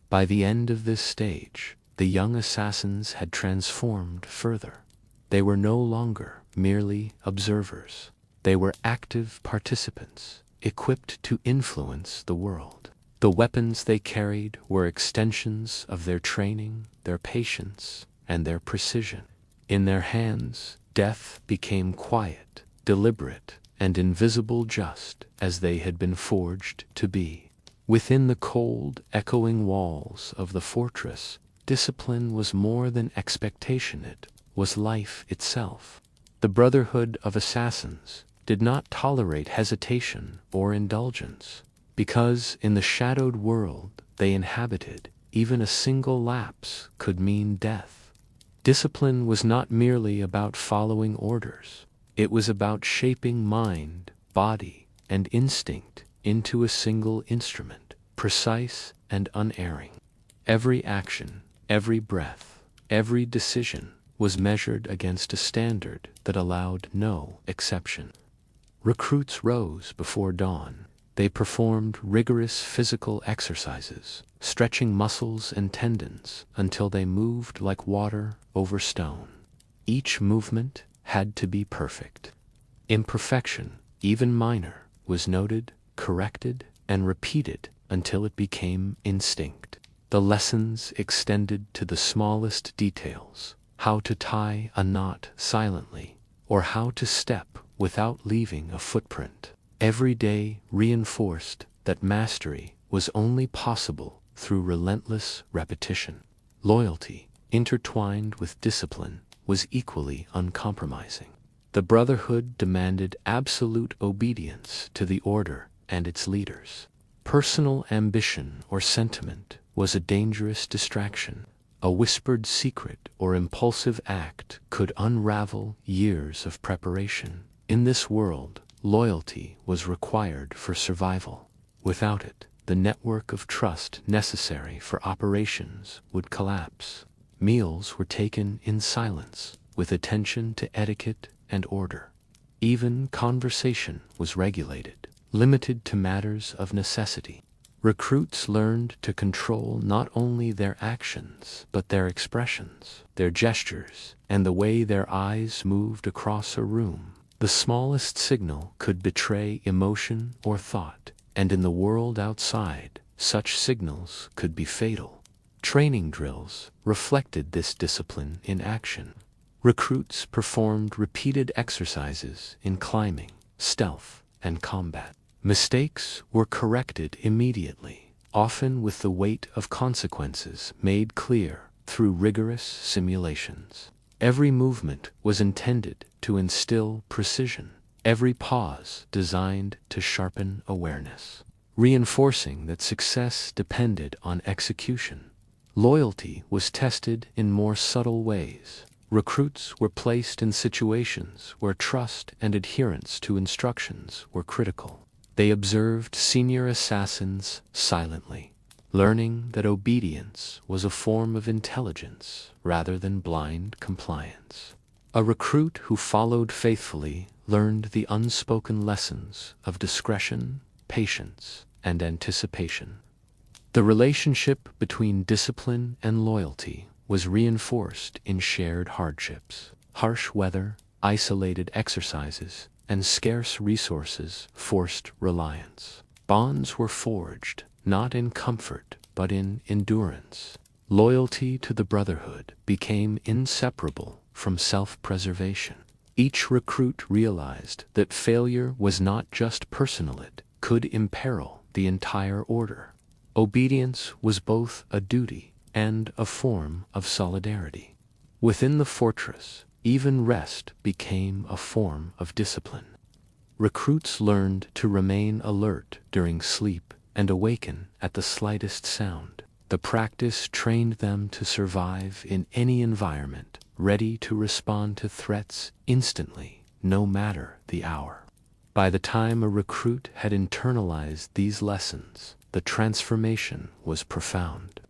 By the end of this stage, the young assassins had transformed further. They were no longer merely observers. They were active participants, equipped to influence the world. The weapons they carried were extensions of their training, their patience, and their precision. In their hands, death became quiet, deliberate, and invisible, just as they had been forged to be. Within the cold, echoing walls of the fortress, discipline was more than expectation, it was life itself. The Brotherhood of Assassins did not tolerate hesitation or indulgence, because in the shadowed world they inhabited, even a single lapse could mean death. Discipline was not merely about following orders. It was about shaping mind, body, and instinct into a single instrument, precise and unerring. Every action, every breath, every decision was measured against a standard that allowed no exception. Recruits rose before dawn. They performed rigorous physical exercises, stretching muscles and tendons until they moved like water over stone. Each movement had to be perfect. Imperfection, even minor, was noted, corrected, and repeated until it became instinct. The lessons extended to the smallest details: how to tie a knot silently, or how to step without leaving a footprint. Every day reinforced that mastery was only possible through relentless repetition. Loyalty, intertwined with discipline, was equally uncompromising. The Brotherhood demanded absolute obedience to the order and its leaders. Personal ambition or sentiment was a dangerous distraction. A whispered secret or impulsive act could unravel years of preparation. In this world, loyalty was required for survival. Without it, the network of trust necessary for operations would collapse. Meals were taken in silence, with attention to etiquette and order. Even conversation was regulated, limited to matters of necessity. Recruits learned to control not only their actions, but their expressions, their gestures, and the way their eyes moved across a room. The smallest signal could betray emotion or thought, and in the world outside, such signals could be fatal. Training drills reflected this discipline in action. Recruits performed repeated exercises in climbing, stealth, and combat. Mistakes were corrected immediately, often with the weight of consequences made clear through rigorous simulations. Every movement was intended to instill precision, every pause designed to sharpen awareness, reinforcing that success depended on execution. Loyalty was tested in more subtle ways. Recruits were placed in situations where trust and adherence to instructions were critical. They observed senior assassins silently, learning that obedience was a form of intelligence rather than blind compliance. A recruit who followed faithfully learned the unspoken lessons of discretion, patience, and anticipation. The relationship between discipline and loyalty was reinforced in shared hardships. Harsh weather, isolated exercises, and scarce resources forced reliance. Bonds were forged, not in comfort, but in endurance. Loyalty to the brotherhood became inseparable from self-preservation. Each recruit realized that failure was not just personal, it could imperil the entire order. Obedience was both a duty and a form of solidarity. Within the fortress, even rest became a form of discipline. Recruits learned to remain alert during sleep and awaken at the slightest sound. The practice trained them to survive in any environment, ready to respond to threats instantly, no matter the hour. By the time a recruit had internalized these lessons, the transformation was profound.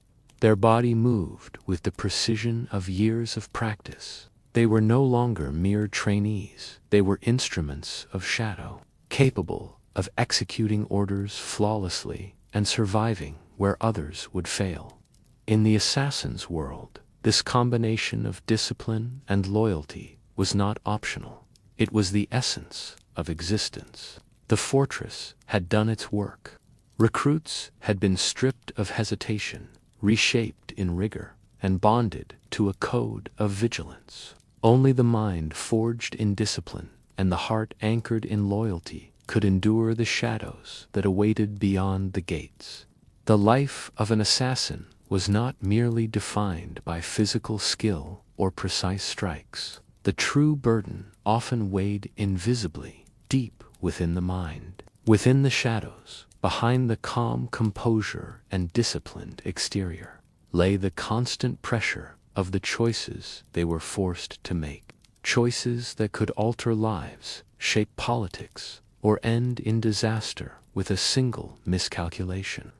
Their body moved with the precision of years of practice. They were no longer mere trainees, they were instruments of shadow, capable of executing orders flawlessly and surviving where others would fail. In the assassin's world, this combination of discipline and loyalty was not optional. It was the essence of existence. The fortress had done its work. Recruits had been stripped of hesitation, reshaped in rigor, and bonded to a code of vigilance. Only the mind forged in discipline and the heart anchored in loyalty could endure the shadows that awaited beyond the gates. The life of an assassin was not merely defined by physical skill or precise strikes. The true burden often weighed invisibly, deep within the mind. Within the shadows, behind the calm composure and disciplined exterior, lay the constant pressure of the choices they were forced to make. Choices that could alter lives, shape politics, or end in disaster with a single miscalculation.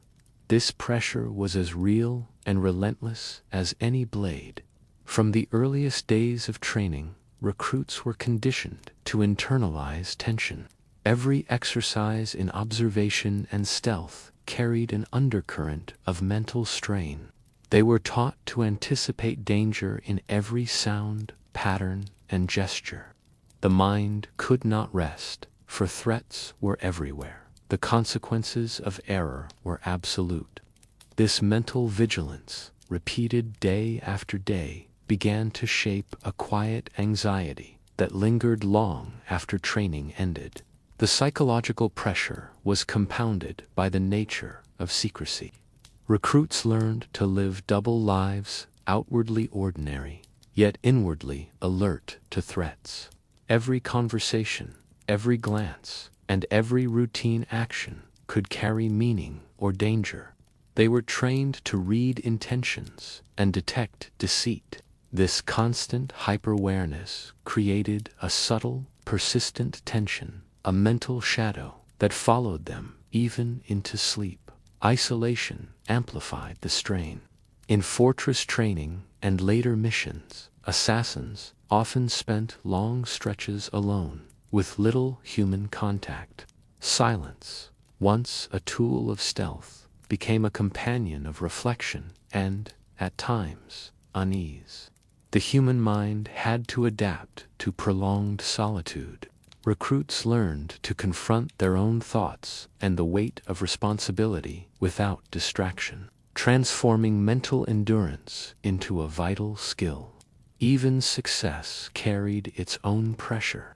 This pressure was as real and relentless as any blade. From the earliest days of training, recruits were conditioned to internalize tension. Every exercise in observation and stealth carried an undercurrent of mental strain. They were taught to anticipate danger in every sound, pattern, and gesture. The mind could not rest, for threats were everywhere. The consequences of error were absolute. This mental vigilance, repeated day after day, began to shape a quiet anxiety that lingered long after training ended. The psychological pressure was compounded by the nature of secrecy. Recruits learned to live double lives, outwardly ordinary, yet inwardly alert to threats. Every conversation, every glance, and every routine action could carry meaning or danger. They were trained to read intentions and detect deceit. This constant hyper-awareness created a subtle, persistent tension, a mental shadow that followed them even into sleep. Isolation amplified the strain. In fortress training and later missions, assassins often spent long stretches alone, with little human contact. Silence, once a tool of stealth, became a companion of reflection and, at times, unease. The human mind had to adapt to prolonged solitude. Recruits learned to confront their own thoughts and the weight of responsibility without distraction, transforming mental endurance into a vital skill. Even success carried its own pressure.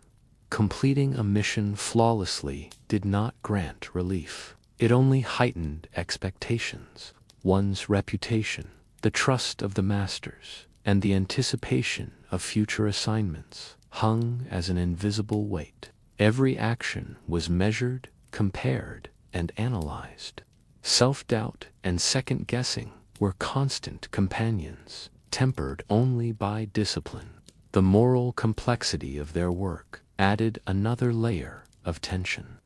Completing a mission flawlessly did not grant relief. It only heightened expectations. One's reputation, the trust of the masters, and the anticipation of future assignments hung as an invisible weight. Every action was measured, compared, and analyzed. Self-doubt and second-guessing were constant companions, tempered only by discipline. The moral complexity of their work added another layer of tension.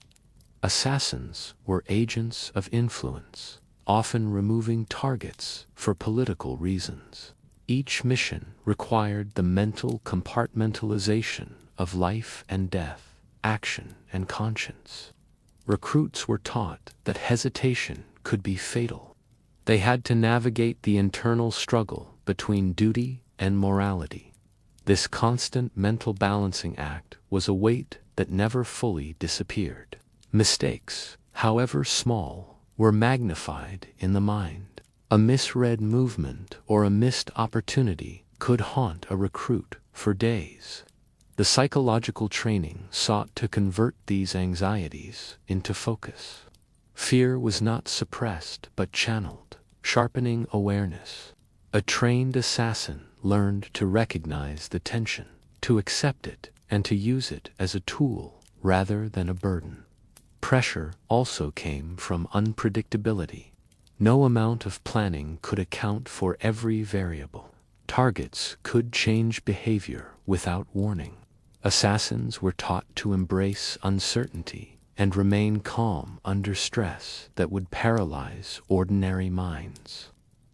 Assassins were agents of influence, often removing targets for political reasons. Each mission required the mental compartmentalization of life and death, action and conscience. Recruits were taught that hesitation could be fatal. They had to navigate the internal struggle between duty and morality. This constant mental balancing act was a weight that never fully disappeared. Mistakes, however small, were magnified in the mind. A misread movement or a missed opportunity could haunt a recruit for days. The psychological training sought to convert these anxieties into focus. Fear was not suppressed but channeled, sharpening awareness. A trained assassin learned to recognize the tension, to accept it, and to use it as a tool rather than a burden. Pressure also came from unpredictability. No amount of planning could account for every variable. Targets could change behavior without warning. Assassins were taught to embrace uncertainty and remain calm under stress that would paralyze ordinary minds.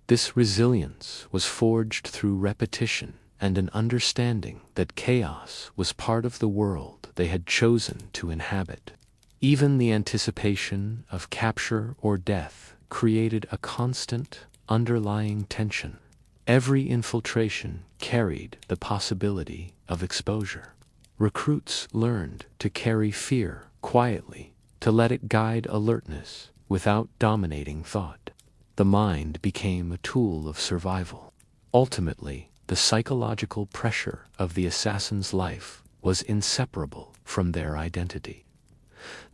This resilience was forged through repetition and an understanding that chaos was part of the world they had chosen to inhabit. Even the anticipation of capture or death created a constant, underlying tension. Every infiltration carried the possibility of exposure. Recruits learned to carry fear quietly, to let it guide alertness without dominating thought. The mind became a tool of survival. Ultimately, the psychological pressure of the assassin's life was inseparable from their identity.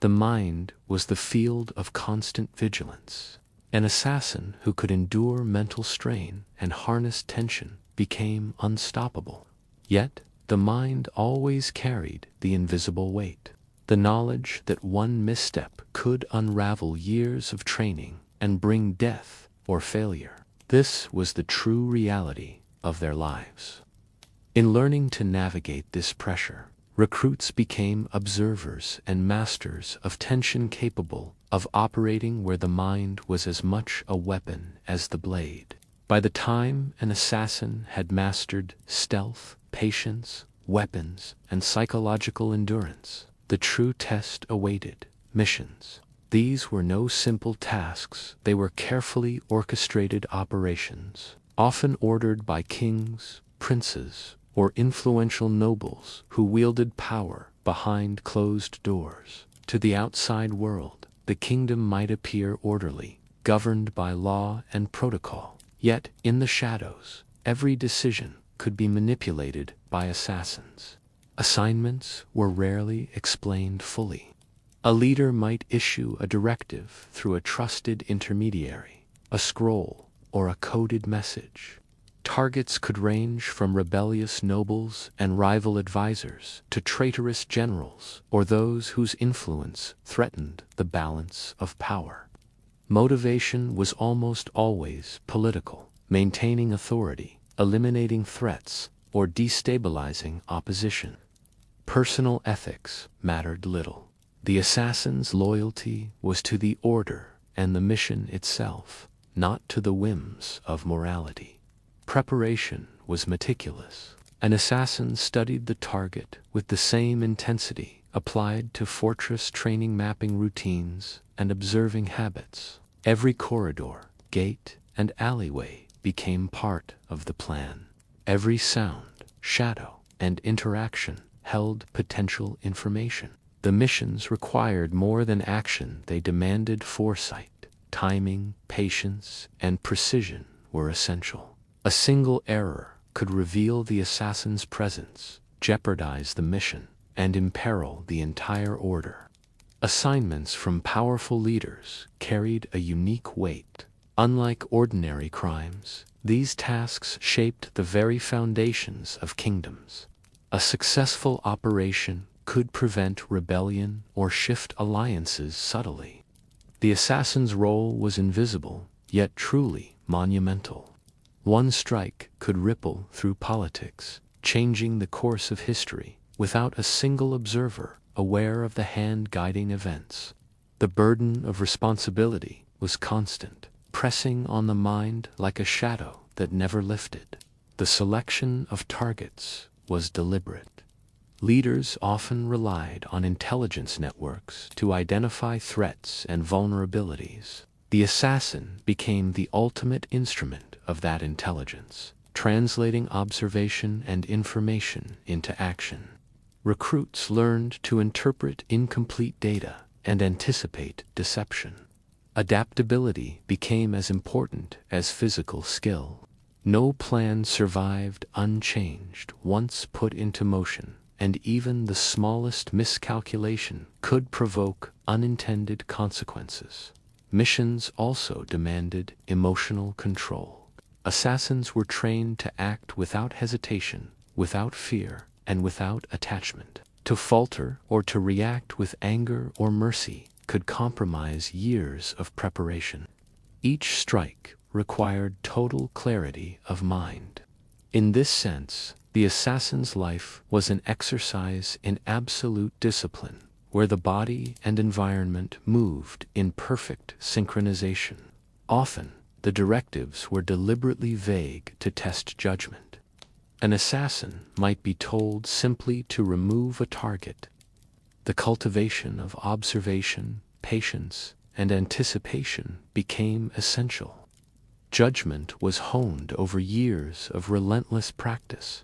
The mind was the field of constant vigilance. An assassin who could endure mental strain and harness tension became unstoppable. Yet, the mind always carried the invisible weight, the knowledge that one misstep could unravel years of training and bring death or failure. This was the true reality of their lives. In learning to navigate this pressure, recruits became observers and masters of tension, capable of operating where the mind was as much a weapon as the blade. By the time an assassin had mastered stealth, patience, weapons, and psychological endurance, the true test awaited: missions. These were no simple tasks, they were carefully orchestrated operations, often ordered by kings, princes, or influential nobles who wielded power behind closed doors. To the outside world, the kingdom might appear orderly, governed by law and protocol. Yet, in the shadows, every decision could be manipulated by assassins. Assignments were rarely explained fully. A leader might issue a directive through a trusted intermediary, a scroll, or a coded message. Targets could range from rebellious nobles and rival advisors to traitorous generals or those whose influence threatened the balance of power. Motivation was almost always political, maintaining authority, eliminating threats, or destabilizing opposition. Personal ethics mattered little. The assassin's loyalty was to the order and the mission itself, not to the whims of morality. Preparation was meticulous. An assassin studied the target with the same intensity applied to fortress training, mapping routines and observing habits. Every corridor, gate, and alleyway became part of the plan. Every sound, shadow, and interaction held potential information. The missions required more than action, they demanded foresight. Timing, patience, and precision were essential. A single error could reveal the assassin's presence, jeopardize the mission, and imperil the entire order. Assignments from powerful leaders carried a unique weight. Unlike ordinary crimes, these tasks shaped the very foundations of kingdoms. A successful operation could prevent rebellion or shift alliances subtly. The assassin's role was invisible, yet truly monumental. One strike could ripple through politics, changing the course of history, without a single observer aware of the hand guiding events. The burden of responsibility was constant, pressing on the mind like a shadow that never lifted. The selection of targets was deliberate. Leaders often relied on intelligence networks to identify threats and vulnerabilities. The assassin became the ultimate instrument of that intelligence, translating observation and information into action. Recruits learned to interpret incomplete data and anticipate deception. Adaptability became as important as physical skill. No plan survived unchanged once put into motion, and even the smallest miscalculation could provoke unintended consequences. Missions also demanded emotional control. Assassins were trained to act without hesitation, without fear, and without attachment. To falter or to react with anger or mercy could compromise years of preparation. Each strike required total clarity of mind. In this sense, the assassin's life was an exercise in absolute discipline, where the body and environment moved in perfect synchronization. Often, the directives were deliberately vague to test judgment. An assassin might be told simply to remove a target. The cultivation of observation, patience, and anticipation became essential. Judgment was honed over years of relentless practice.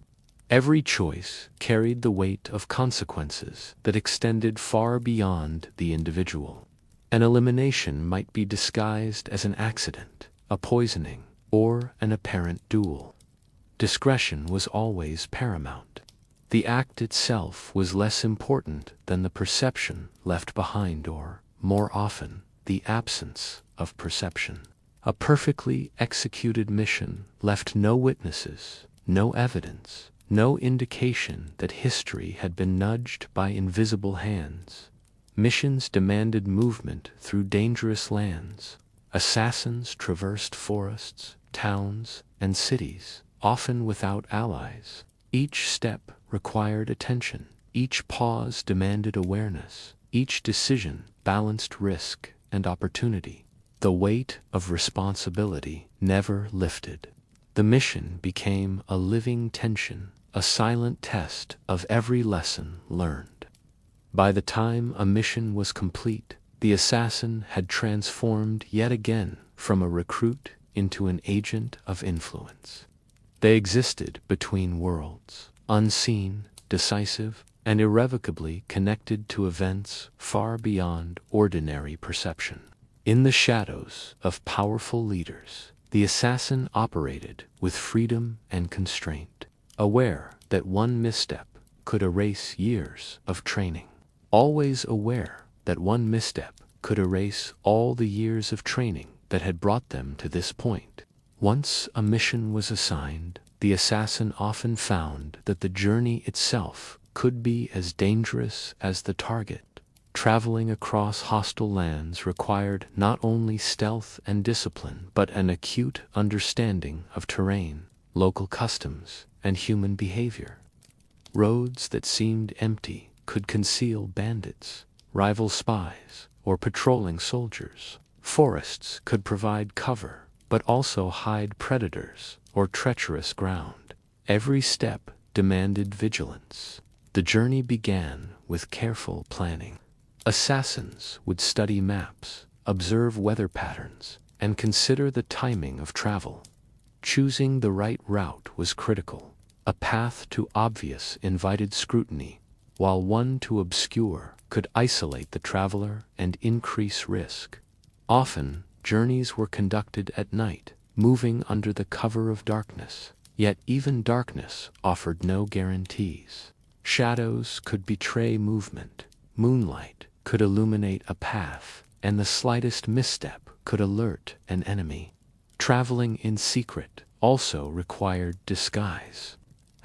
Every choice carried the weight of consequences that extended far beyond the individual. An elimination might be disguised as an accident, a poisoning, or an apparent duel. Discretion was always paramount. The act itself was less important than the perception left behind or, more often, the absence of perception. A perfectly executed mission left no witnesses, no evidence, no indication that history had been nudged by invisible hands. Missions demanded movement through dangerous lands. Assassins traversed forests, towns, and cities, often without allies. Each step required attention. Each pause demanded awareness. Each decision balanced risk and opportunity. The weight of responsibility never lifted. The mission became a living tension, a silent test of every lesson learned. By the time a mission was complete, the assassin had transformed yet again from a recruit into an agent of influence. They existed between worlds, unseen, decisive, and irrevocably connected to events far beyond ordinary perception. In the shadows of powerful leaders, the assassin operated with freedom and constraint, aware that one misstep could erase years of training. Always aware that one misstep could erase all the years of training that had brought them to this point. Once a mission was assigned, the assassin often found that the journey itself could be as dangerous as the target. Traveling across hostile lands required not only stealth and discipline, but an acute understanding of terrain, local customs, and human behavior. Roads that seemed empty could conceal bandits, rival spies, or patrolling soldiers. Forests could provide cover, but also hide predators or treacherous ground. Every step demanded vigilance. The journey began with careful planning. Assassins would study maps, observe weather patterns, and consider the timing of travel. Choosing the right route was critical. A path too obvious invited scrutiny, while one too obscure could isolate the traveler and increase risk. Often, journeys were conducted at night, moving under the cover of darkness. Yet even darkness offered no guarantees. Shadows could betray movement. Moonlight could illuminate a path, and the slightest misstep could alert an enemy. Traveling in secret also required disguise.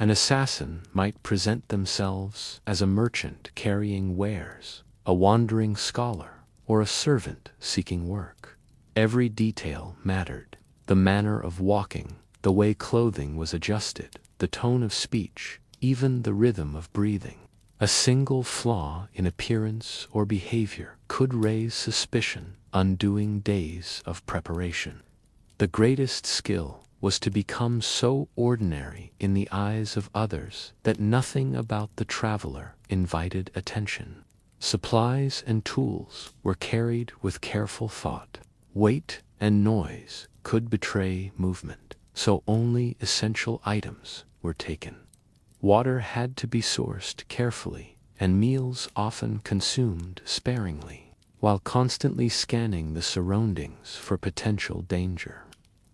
An assassin might present themselves as a merchant carrying wares, a wandering scholar, or a servant seeking work. Every detail mattered. The manner of walking, the way clothing was adjusted, the tone of speech, even the rhythm of breathing. A single flaw in appearance or behavior could raise suspicion, undoing days of preparation. The greatest skill was to become so ordinary in the eyes of others that nothing about the traveler invited attention. Supplies and tools were carried with careful thought. Weight and noise could betray movement. so only essential items were taken. Water had to be sourced carefully, and meals often consumed sparingly, while constantly scanning the surroundings for potential danger.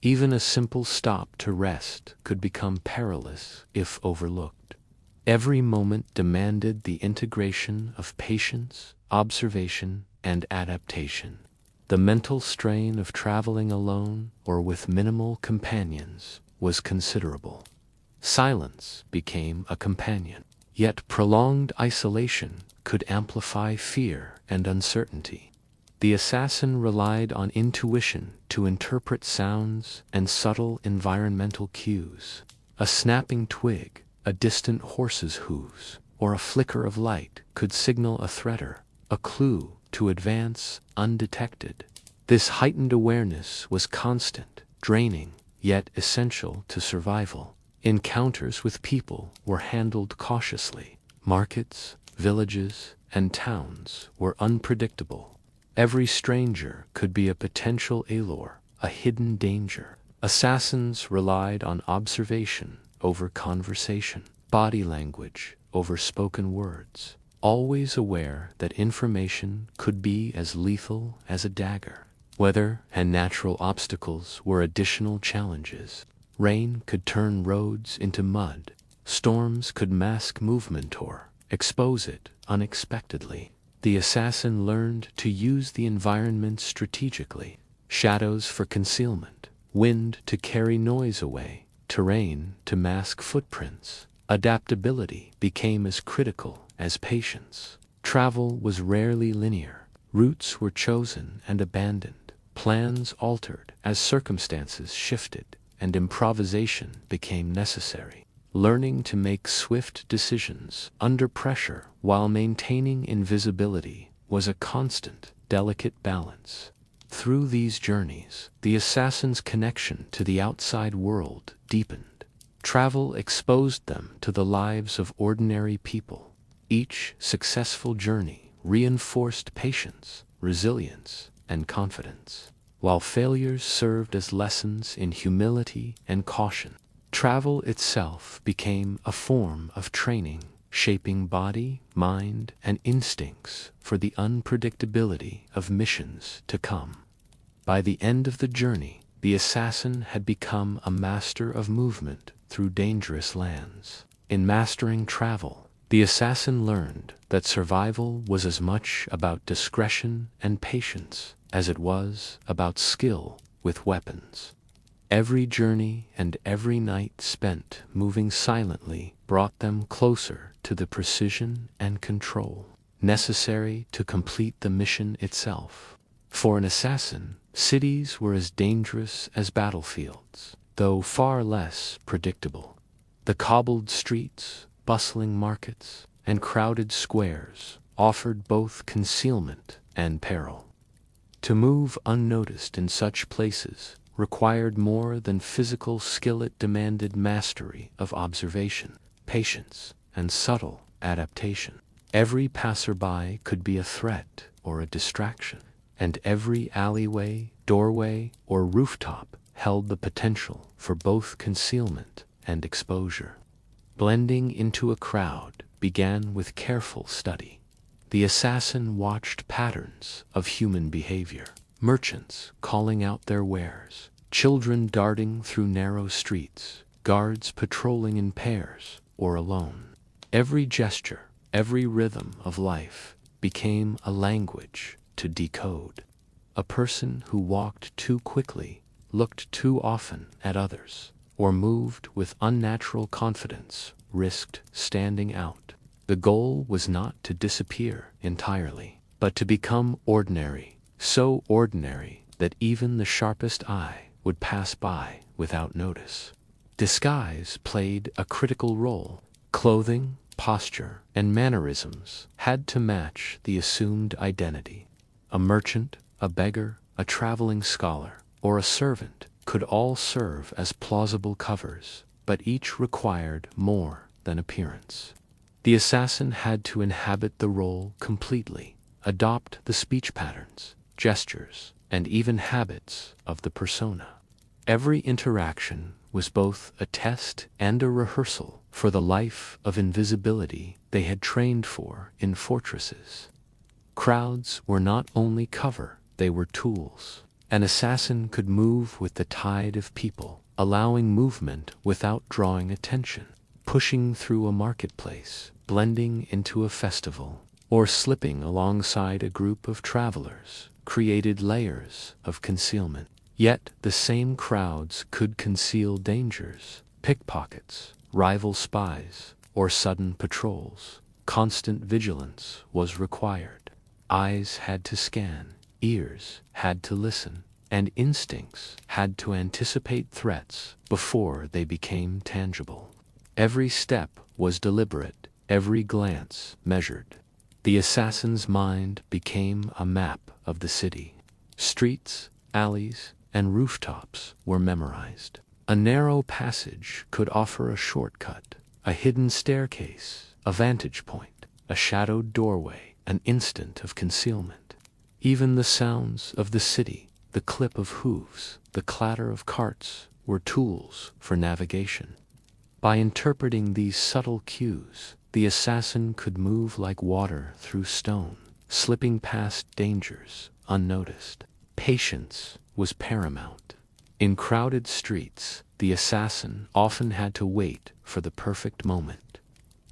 Even a simple stop to rest could become perilous if overlooked. Every moment demanded the integration of patience, observation, and adaptation. The mental strain of traveling alone or with minimal companions was considerable. Silence became a companion, yet prolonged isolation could amplify fear and uncertainty. The assassin relied on intuition to interpret sounds and subtle environmental cues. A snapping twig, a distant horse's hooves, or a flicker of light could signal a threat or a clue to advance undetected. This heightened awareness was constant, draining, yet essential to survival. Encounters with people were handled cautiously. Markets, villages, and towns were unpredictable. Every stranger could be a potential allure, a hidden danger. Assassins relied on observation over conversation, body language over spoken words, always aware that information could be as lethal as a dagger. Weather and natural obstacles were additional challenges. Rain could turn roads into mud. Storms could mask movement or expose it unexpectedly. The assassin learned to use the environment strategically. Shadows for concealment, wind to carry noise away, terrain to mask footprints. Adaptability became as critical as patience. Travel was rarely linear. Routes were chosen and abandoned. Plans altered as circumstances shifted, and improvisation became necessary. Learning to make swift decisions under pressure while maintaining invisibility was a constant, delicate balance. Through these journeys, the assassin's connection to the outside world deepened. Travel exposed them to the lives of ordinary people. Each successful journey reinforced patience, resilience, and confidence, while failures served as lessons in humility and caution. Travel itself became a form of training, shaping body, mind, and instincts for the unpredictability of missions to come. By the end of the journey, the assassin had become a master of movement through dangerous lands. In mastering travel, the assassin learned that survival was as much about discretion and patience as it was about skill with weapons. Every journey and every night spent moving silently brought them closer to the precision and control necessary to complete the mission itself. For an assassin, cities were as dangerous as battlefields, though far less predictable. The cobbled streets, bustling markets, and crowded squares offered both concealment and peril. To move unnoticed in such places required more than physical skill. It demanded mastery of observation, patience, and subtle adaptation. Every passerby could be a threat or a distraction, and every alleyway, doorway, or rooftop held the potential for both concealment and exposure. Blending into a crowd began with careful study. The assassin watched patterns of human behavior. Merchants calling out their wares, children darting through narrow streets, guards patrolling in pairs or alone. Every gesture, every rhythm of life became a language to decode. A person who walked too quickly, looked too often at others, or moved with unnatural confidence risked standing out. The goal was not to disappear entirely, but to become ordinary, so ordinary that even the sharpest eye would pass by without notice. Disguise played a critical role. Clothing, posture, and mannerisms had to match the assumed identity. A merchant, a beggar, a traveling scholar, or a servant could all serve as plausible covers, but each required more than appearance. The assassin had to inhabit the role completely, adopt the speech patterns, gestures, and even habits of the persona. Every interaction was both a test and a rehearsal for the life of invisibility they had trained for in fortresses. Crowds were not only cover, they were tools. An assassin could move with the tide of people, allowing movement without drawing attention, pushing through a marketplace, blending into a festival, or slipping alongside a group of travelers, created layers of concealment. Yet the same crowds could conceal dangers, pickpockets, rival spies, or sudden patrols. Constant vigilance was required. Eyes had to scan, ears had to listen, and instincts had to anticipate threats before they became tangible. Every step was deliberate, every glance measured. The assassin's mind became a map of the city. Streets, alleys, and rooftops were memorized. A narrow passage could offer a shortcut, a hidden staircase, a vantage point, a shadowed doorway, an instant of concealment. Even the sounds of the city, the clip of hooves, the clatter of carts, were tools for navigation. By interpreting these subtle cues, the assassin could move like water through stone, slipping past dangers unnoticed. Patience was paramount. In crowded streets, the assassin often had to wait for the perfect moment.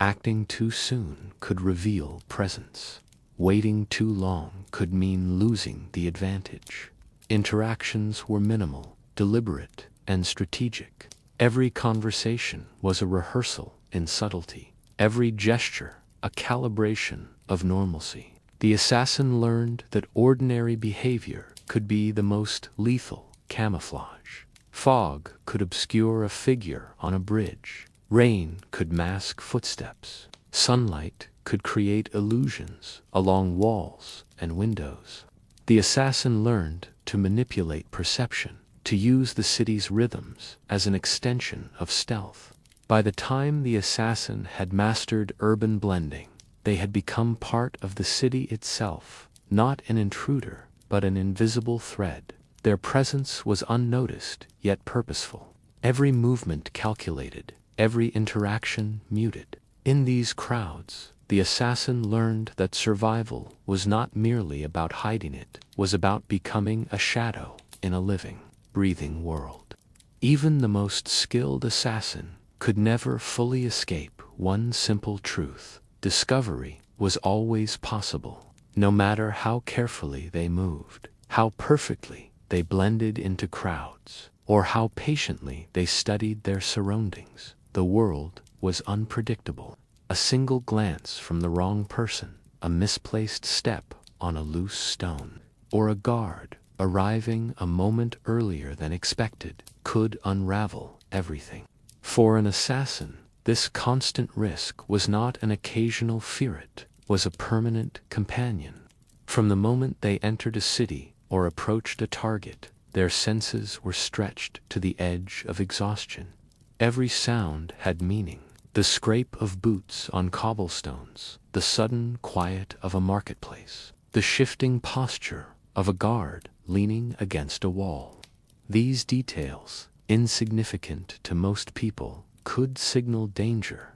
Acting too soon could reveal presence. Waiting too long could mean losing the advantage. Interactions were minimal, deliberate, and strategic. Every conversation was a rehearsal in subtlety. Every gesture a calibration of normalcy. The assassin learned that ordinary behavior could be the most lethal camouflage. Fog could obscure a figure on a bridge. Rain could mask footsteps. Sunlight could create illusions along walls and windows. The assassin learned to manipulate perception, to use the city's rhythms as an extension of stealth. By the time the assassin had mastered urban blending, they had become part of the city itself, not an intruder, but an invisible thread. Their presence was unnoticed, yet purposeful. Every movement calculated, every interaction muted. In these crowds, the assassin learned that survival was not merely about hiding, it was about becoming a shadow in a living, breathing world. Even the most skilled assassin could never fully escape one simple truth: discovery was always possible, no matter how carefully they moved, how perfectly they blended into crowds, or how patiently they studied their surroundings. The world was unpredictable. A single glance from the wrong person, a misplaced step on a loose stone, or a guard arriving a moment earlier than expected could unravel everything. For an assassin, this constant risk was not an occasional fear, it was a permanent companion. From the moment they entered a city or approached a target, their senses were stretched to the edge of exhaustion. Every sound had meaning. The scrape of boots on cobblestones, the sudden quiet of a marketplace, the shifting posture of a guard leaning against a wall. These details, insignificant to most people, could signal danger.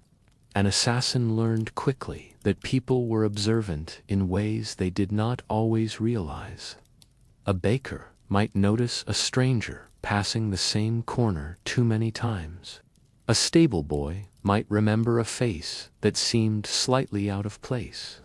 An assassin learned quickly that people were observant in ways they did not always realize. A baker might notice a stranger passing the same corner too many times. A stable boy might remember a face that seemed slightly out of place.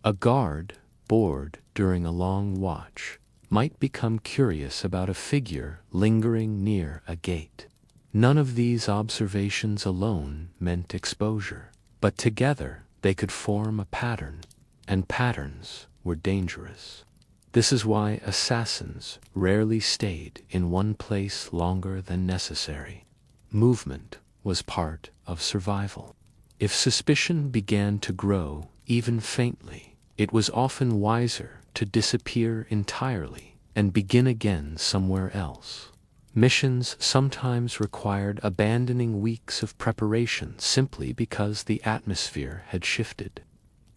A guard, bored during a long watch, might become curious about a figure lingering near a gate. None of these observations alone meant exposure, but together they could form a pattern, and patterns were dangerous. This is why assassins rarely stayed in one place longer than necessary. Movement was part of survival. If suspicion began to grow, even faintly, it was often wiser to disappear entirely and begin again somewhere else. Missions sometimes required abandoning weeks of preparation simply because the atmosphere had shifted.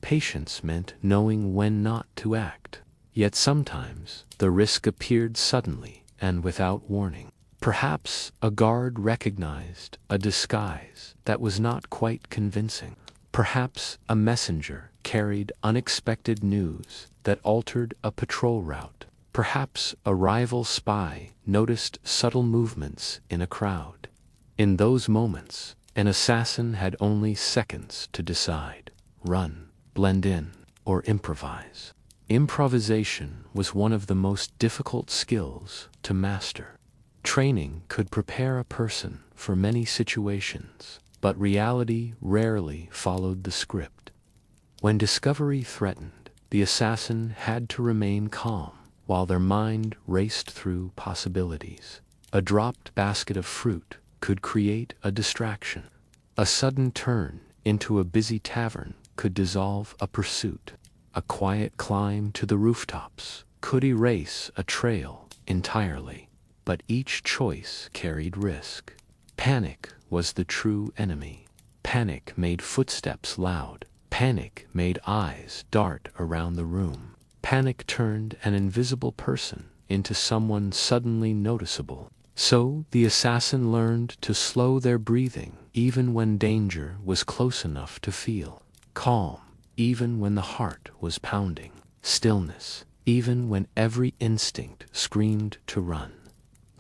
Patience meant knowing when not to act, yet sometimes the risk appeared suddenly and without warning. Perhaps a guard recognized a disguise that was not quite convincing. Perhaps a messenger carried unexpected news that altered a patrol route. Perhaps a rival spy noticed subtle movements in a crowd. In those moments, an assassin had only seconds to decide: run, blend in, or improvise. Improvisation was one of the most difficult skills to master. Training could prepare a person for many situations, but reality rarely followed the script. When discovery threatened, the assassin had to remain calm while their mind raced through possibilities. A dropped basket of fruit could create a distraction. A sudden turn into a busy tavern could dissolve a pursuit. A quiet climb to the rooftops could erase a trail entirely. But each choice carried risk. Panic was the true enemy. Panic made footsteps loud. Panic made eyes dart around the room. Panic turned an invisible person into someone suddenly noticeable. So the assassin learned to slow their breathing even when danger was close enough to feel. Calm even when the heart was pounding. Stillness even when every instinct screamed to run.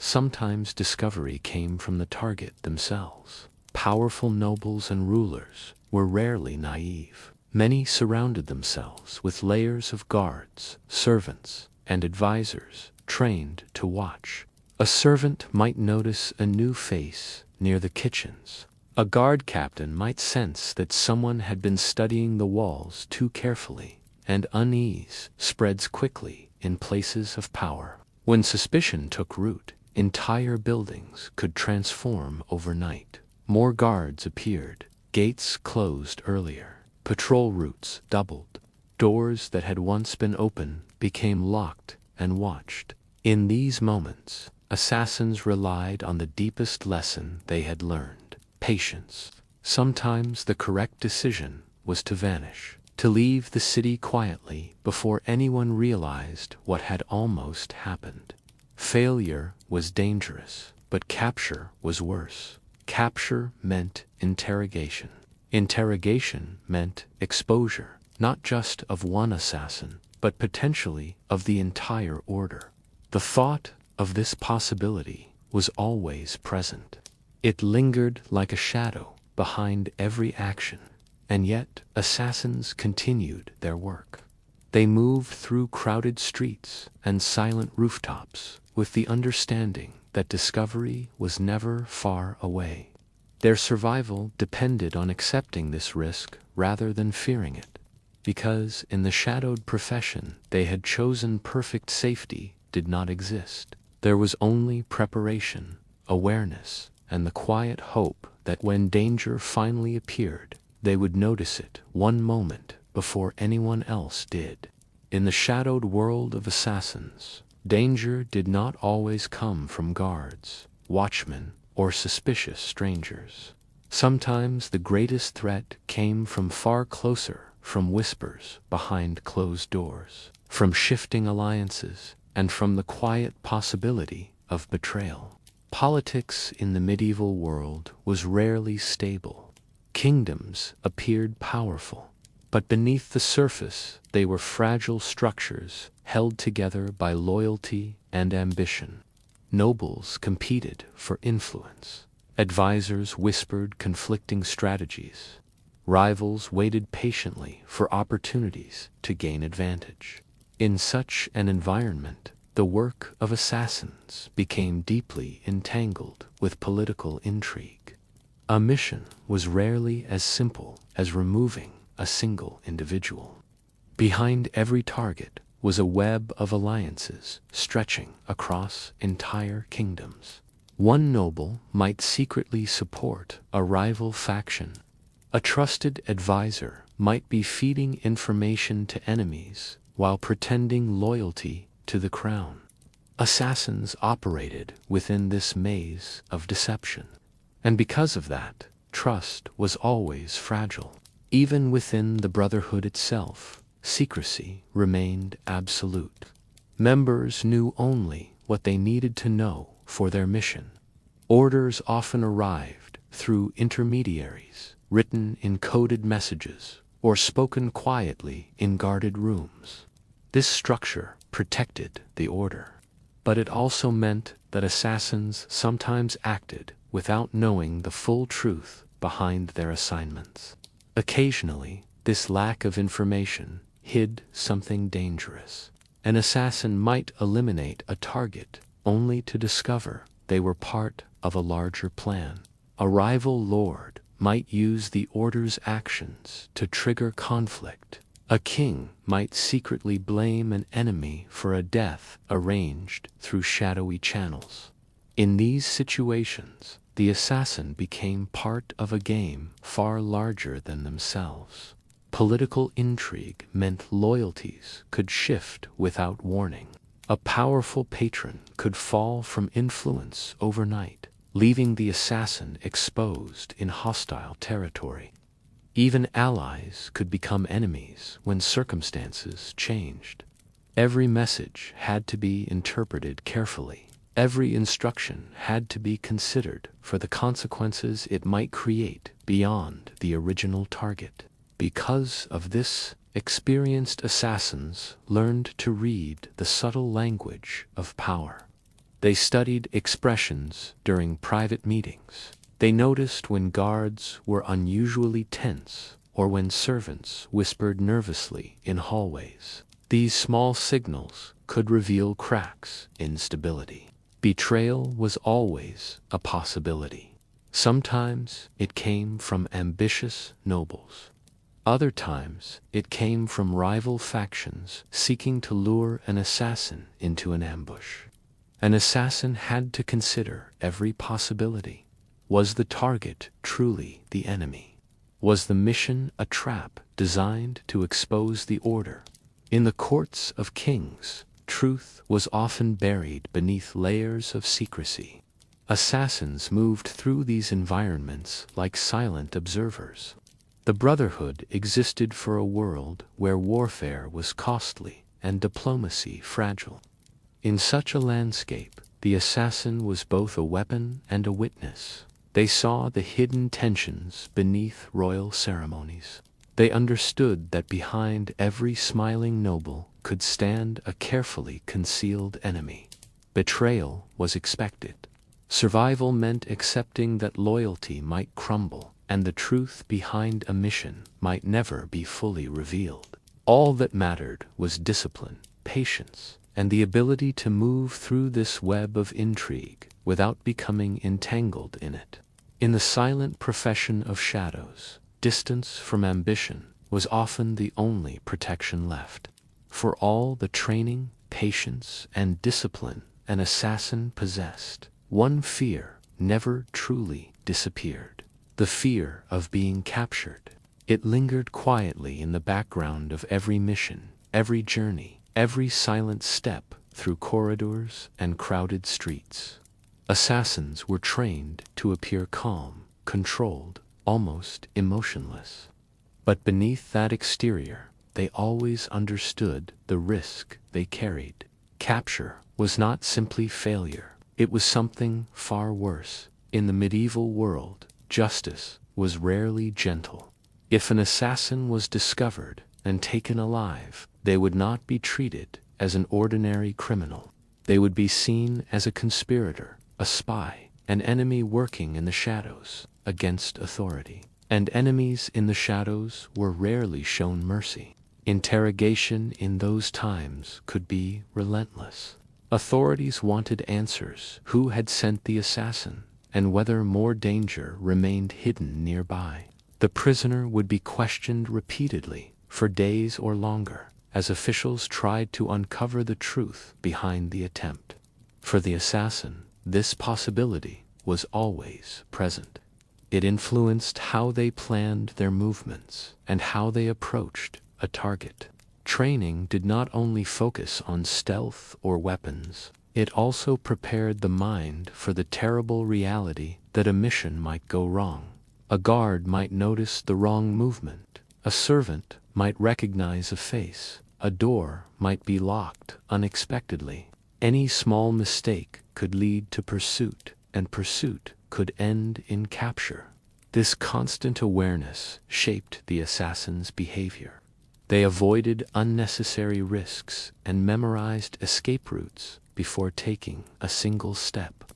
Sometimes discovery came from the target themselves. Powerful nobles and rulers were rarely naive. Many surrounded themselves with layers of guards, servants, and advisors trained to watch. A servant might notice a new face near the kitchens. A guard captain might sense that someone had been studying the walls too carefully, and unease spreads quickly in places of power. When suspicion took root, entire buildings could transform overnight. More guards appeared. Gates closed earlier. Patrol routes doubled. Doors that had once been open became locked and watched. In these moments, assassins relied on the deepest lesson they had learned: patience. Sometimes the correct decision was to vanish, to leave the city quietly before anyone realized what had almost happened. Failure was dangerous, but capture was worse. Capture meant interrogation. Interrogation meant exposure, not just of one assassin, but potentially of the entire order. The thought of this possibility was always present. It lingered like a shadow behind every action, and yet assassins continued their work. They moved through crowded streets and silent rooftops with the understanding that discovery was never far away. Their survival depended on accepting this risk rather than fearing it, because in the shadowed profession they had chosen, perfect safety did not exist. There was only preparation, awareness, and the quiet hope that when danger finally appeared, they would notice it one moment before anyone else did. In the shadowed world of assassins, danger did not always come from guards, watchmen, or suspicious strangers. Sometimes the greatest threat came from far closer, from whispers behind closed doors, from shifting alliances, and from the quiet possibility of betrayal. Politics in the medieval world was rarely stable. Kingdoms appeared powerful, but beneath the surface they were fragile structures held together by loyalty and ambition. Nobles competed for influence. Advisors whispered conflicting strategies. Rivals waited patiently for opportunities to gain advantage. In such an environment, the work of assassins became deeply entangled with political intrigue. A mission was rarely as simple as removing a single individual. Behind every target was a web of alliances stretching across entire kingdoms. One noble might secretly support a rival faction. A trusted advisor might be feeding information to enemies while pretending loyalty to the crown. Assassins operated within this maze of deception, and because of that, trust was always fragile. Even within the Brotherhood itself, secrecy remained absolute. Members knew only what they needed to know for their mission. Orders often arrived through intermediaries, written in coded messages, or spoken quietly in guarded rooms. This structure protected the order. But it also meant that assassins sometimes acted without knowing the full truth behind their assignments. Occasionally, this lack of information hid something dangerous. An assassin might eliminate a target only to discover they were part of a larger plan. A rival lord might use the order's actions to trigger conflict. A king might secretly blame an enemy for a death arranged through shadowy channels. In these situations, the assassin became part of a game far larger than themselves. Political intrigue meant loyalties could shift without warning. A powerful patron could fall from influence overnight, leaving the assassin exposed in hostile territory. Even allies could become enemies when circumstances changed. Every message had to be interpreted carefully. Every instruction had to be considered for the consequences it might create beyond the original target. Because of this, experienced assassins learned to read the subtle language of power. They studied expressions during private meetings. They noticed when guards were unusually tense or when servants whispered nervously in hallways. These small signals could reveal cracks in stability. Betrayal was always a possibility. Sometimes it came from ambitious nobles. Other times it came from rival factions seeking to lure an assassin into an ambush. An assassin had to consider every possibility. Was the target truly the enemy? Was the mission a trap designed to expose the order? In the courts of kings, truth was often buried beneath layers of secrecy. Assassins moved through these environments like silent observers. The Brotherhood existed for a world where warfare was costly and diplomacy fragile. In such a landscape, the assassin was both a weapon and a witness. They saw the hidden tensions beneath royal ceremonies. They understood that behind every smiling noble could stand a carefully concealed enemy. Betrayal was expected. Survival meant accepting that loyalty might crumble and the truth behind a mission might never be fully revealed. All that mattered was discipline, patience, and the ability to move through this web of intrigue without becoming entangled in it. In the silent profession of shadows, distance from ambition was often the only protection left. For all the training, patience, and discipline an assassin possessed, one fear never truly disappeared: the fear of being captured. It lingered quietly in the background of every mission, every journey, every silent step through corridors and crowded streets. Assassins were trained to appear calm, controlled, almost emotionless. But beneath that exterior, they always understood the risk they carried. Capture was not simply failure, it was something far worse. In the medieval world, justice was rarely gentle. If an assassin was discovered and taken alive, they would not be treated as an ordinary criminal. They would be seen as a conspirator, a spy, an enemy working in the shadows against authority. And enemies in the shadows were rarely shown mercy. Interrogation in those times could be relentless. Authorities wanted answers: who had sent the assassin, and whether more danger remained hidden nearby. The prisoner would be questioned repeatedly, for days or longer, as officials tried to uncover the truth behind the attempt. For the assassin, this possibility was always present. It influenced how they planned their movements and how they approached a target. Training did not only focus on stealth or weapons, it also prepared the mind for the terrible reality that a mission might go wrong. A guard might notice the wrong movement, a servant might recognize a face, a door might be locked unexpectedly. Any small mistake could lead to pursuit, and pursuit could end in capture. This constant awareness shaped the assassins' behavior. They avoided unnecessary risks and memorized escape routes before taking a single step.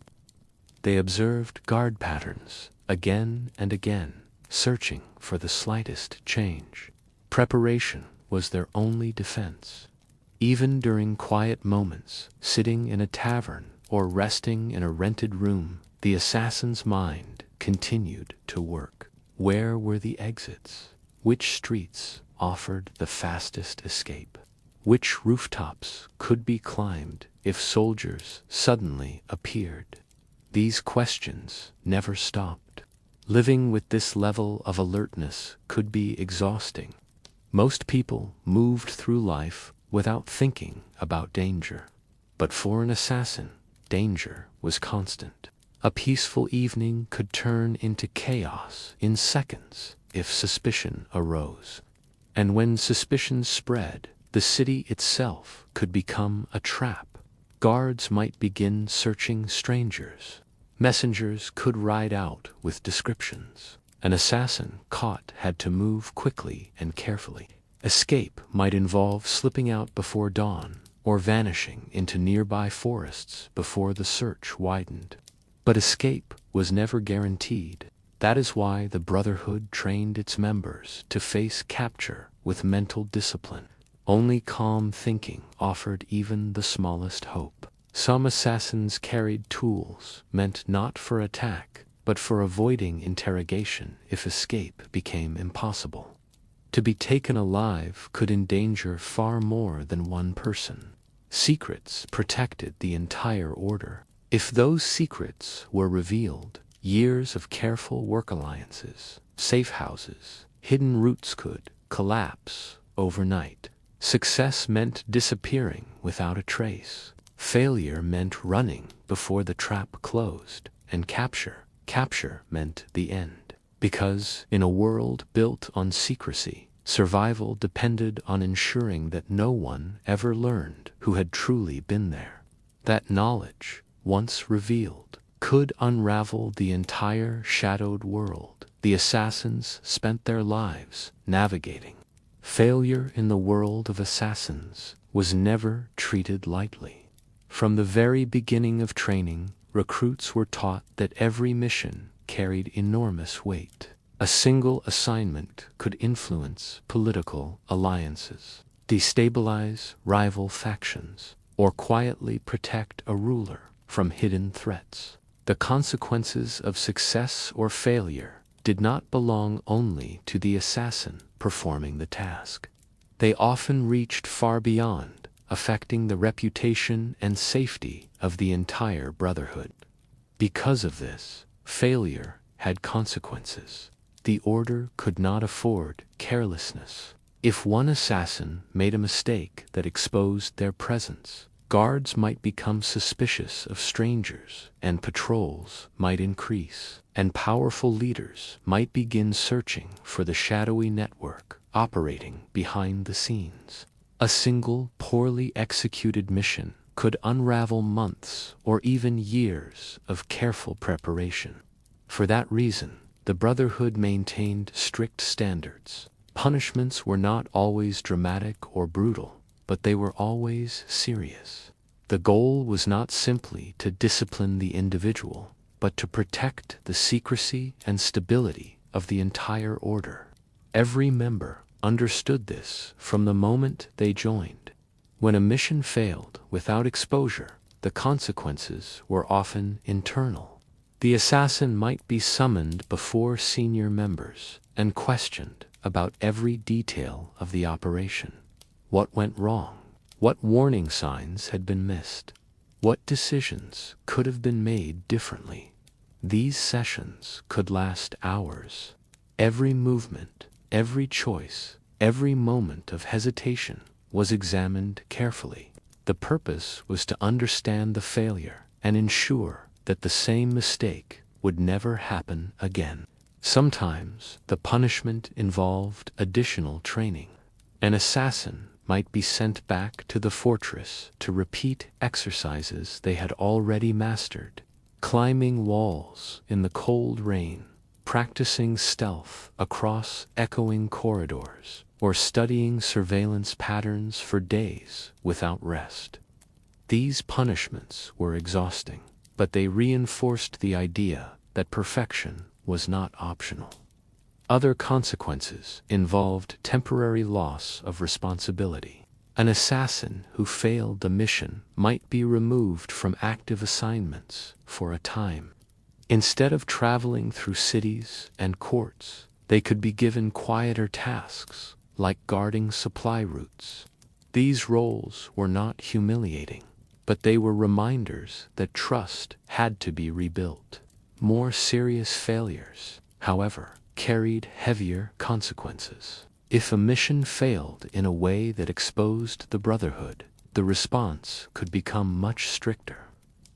They observed guard patterns again and again, searching for the slightest change. Preparation was their only defense. Even during quiet moments, sitting in a tavern or resting in a rented room, the assassin's mind continued to work. Where were the exits? Which streets offered the fastest escape? Which rooftops could be climbed if soldiers suddenly appeared? These questions never stopped. Living with this level of alertness could be exhausting. Most people moved through life without thinking about danger. But for an assassin, danger was constant. A peaceful evening could turn into chaos in seconds if suspicion arose. And when suspicion spread, the city itself could become a trap. Guards might begin searching strangers. Messengers could ride out with descriptions. An assassin caught had to move quickly and carefully. Escape might involve slipping out before dawn or vanishing into nearby forests before the search widened. But escape was never guaranteed. That is why the Brotherhood trained its members to face capture with mental discipline. Only calm thinking offered even the smallest hope. Some assassins carried tools meant not for attack, but for avoiding interrogation if escape became impossible. To be taken alive could endanger far more than one person. Secrets protected the entire order. If those secrets were revealed, years of careful work alliances, safe houses, hidden routes could collapse overnight. Success meant disappearing without a trace. Failure meant running before the trap closed, and capture meant the end. Because in a world built on secrecy, survival depended on ensuring that no one ever learned who had truly been there. That knowledge, once revealed, could unravel the entire shadowed world. The assassins spent their lives navigating. Failure in the world of assassins was never treated lightly. From the very beginning of training, recruits were taught that every mission carried enormous weight. A single assignment could influence political alliances, destabilize rival factions, or quietly protect a ruler from hidden threats. The consequences of success or failure did not belong only to the assassin performing the task. They often reached far beyond, affecting the reputation and safety of the entire Brotherhood. Because of this, failure had consequences. The Order could not afford carelessness. If one assassin made a mistake that exposed their presence, guards might become suspicious of strangers, and patrols might increase, and powerful leaders might begin searching for the shadowy network operating behind the scenes. A single poorly executed mission could unravel months or even years of careful preparation. For that reason, the Brotherhood maintained strict standards. Punishments were not always dramatic or brutal, but they were always serious. The goal was not simply to discipline the individual, but to protect the secrecy and stability of the entire order. Every member understood this from the moment they joined. When a mission failed without exposure, the consequences were often internal. The assassin might be summoned before senior members and questioned about every detail of the operation. What went wrong? What warning signs had been missed? What decisions could have been made differently? These sessions could last hours. Every movement, every choice, every moment of hesitation was examined carefully. The purpose was to understand the failure and ensure that the same mistake would never happen again. Sometimes the punishment involved additional training. An assassin might be sent back to the fortress to repeat exercises they had already mastered, climbing walls in the cold rain, practicing stealth across echoing corridors, or studying surveillance patterns for days without rest. These punishments were exhausting, but they reinforced the idea that perfection was not optional. Other consequences involved temporary loss of responsibility. An assassin who failed the mission might be removed from active assignments for a time. Instead of traveling through cities and courts, they could be given quieter tasks, like guarding supply routes. These roles were not humiliating, but they were reminders that trust had to be rebuilt. More serious failures, however, carried heavier consequences. If a mission failed in a way that exposed the Brotherhood, the response could become much stricter.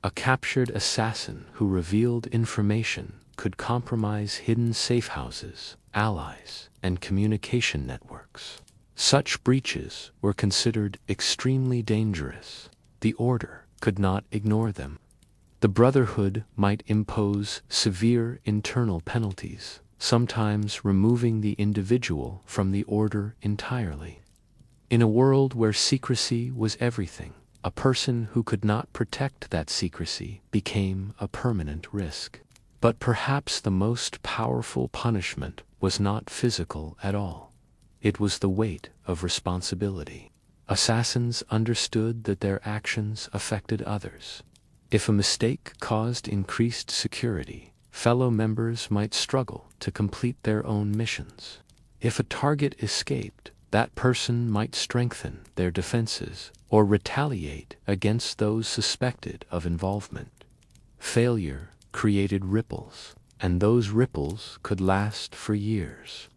A captured assassin who revealed information could compromise hidden safehouses, allies, and communication networks. Such breaches were considered extremely dangerous. The Order could not ignore them. The Brotherhood might impose severe internal penalties, sometimes removing the individual from the Order entirely. In a world where secrecy was everything, a person who could not protect that secrecy became a permanent risk. But perhaps the most powerful punishment was not physical at all. It was the weight of responsibility. Assassins understood that their actions affected others. If a mistake caused increased security, fellow members might struggle to complete their own missions. If a target escaped, that person might strengthen their defenses or retaliate against those suspected of involvement. Failure created ripples, and those ripples could last for years.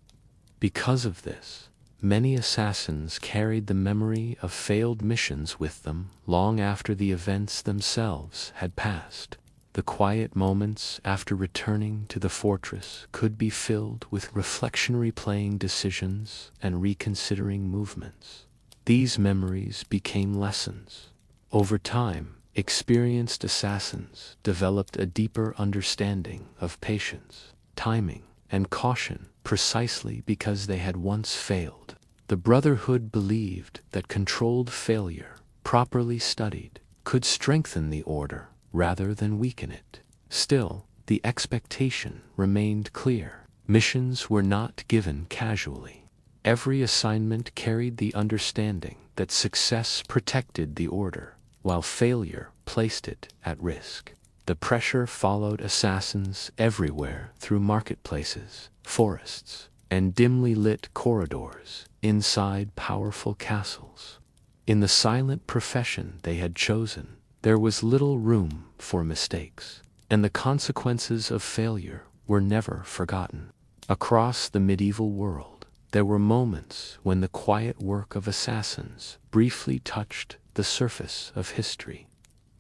Because of this, many assassins carried the memory of failed missions with them long after the events themselves had passed. The quiet moments after returning to the fortress could be filled with reflection, replaying decisions and reconsidering movements. These memories became lessons. Over time, experienced assassins developed a deeper understanding of patience, timing, and caution precisely because they had once failed. The Brotherhood believed that controlled failure, properly studied, could strengthen the Order rather than weaken it. Still, the expectation remained clear. Missions were not given casually. Every assignment carried the understanding that success protected the Order, while failure placed it at risk. The pressure followed assassins everywhere through marketplaces, forests, and dimly lit corridors inside powerful castles. In the silent profession they had chosen, there was little room for mistakes, and the consequences of failure were never forgotten. Across the medieval world, there were moments when the quiet work of assassins briefly touched the surface of history.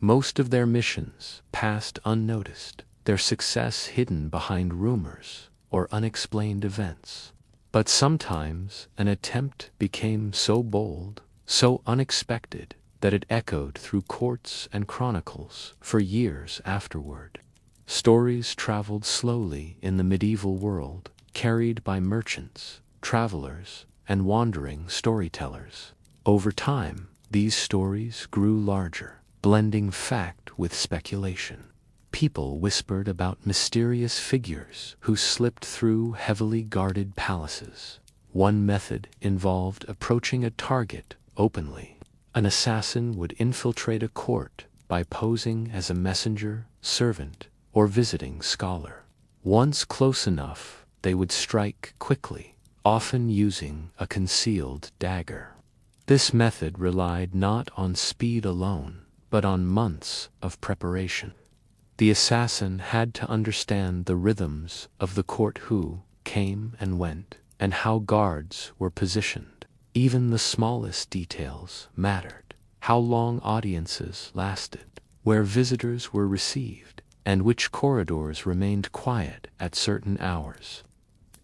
Most of their missions passed unnoticed, their success hidden behind rumors or unexplained events. But sometimes an attempt became so bold, so unexpected, that it echoed through courts and chronicles for years afterward. Stories traveled slowly in the medieval world, carried by merchants, travelers, and wandering storytellers. Over time, these stories grew larger, blending fact with speculation. People whispered about mysterious figures who slipped through heavily guarded palaces. One method involved approaching a target openly. An assassin would infiltrate a court by posing as a messenger, servant, or visiting scholar. Once close enough, they would strike quickly, often using a concealed dagger. This method relied not on speed alone, but on months of preparation. The assassin had to understand the rhythms of the court, who came and went, and how guards were positioned. Even the smallest details mattered: how long audiences lasted, where visitors were received, and which corridors remained quiet at certain hours.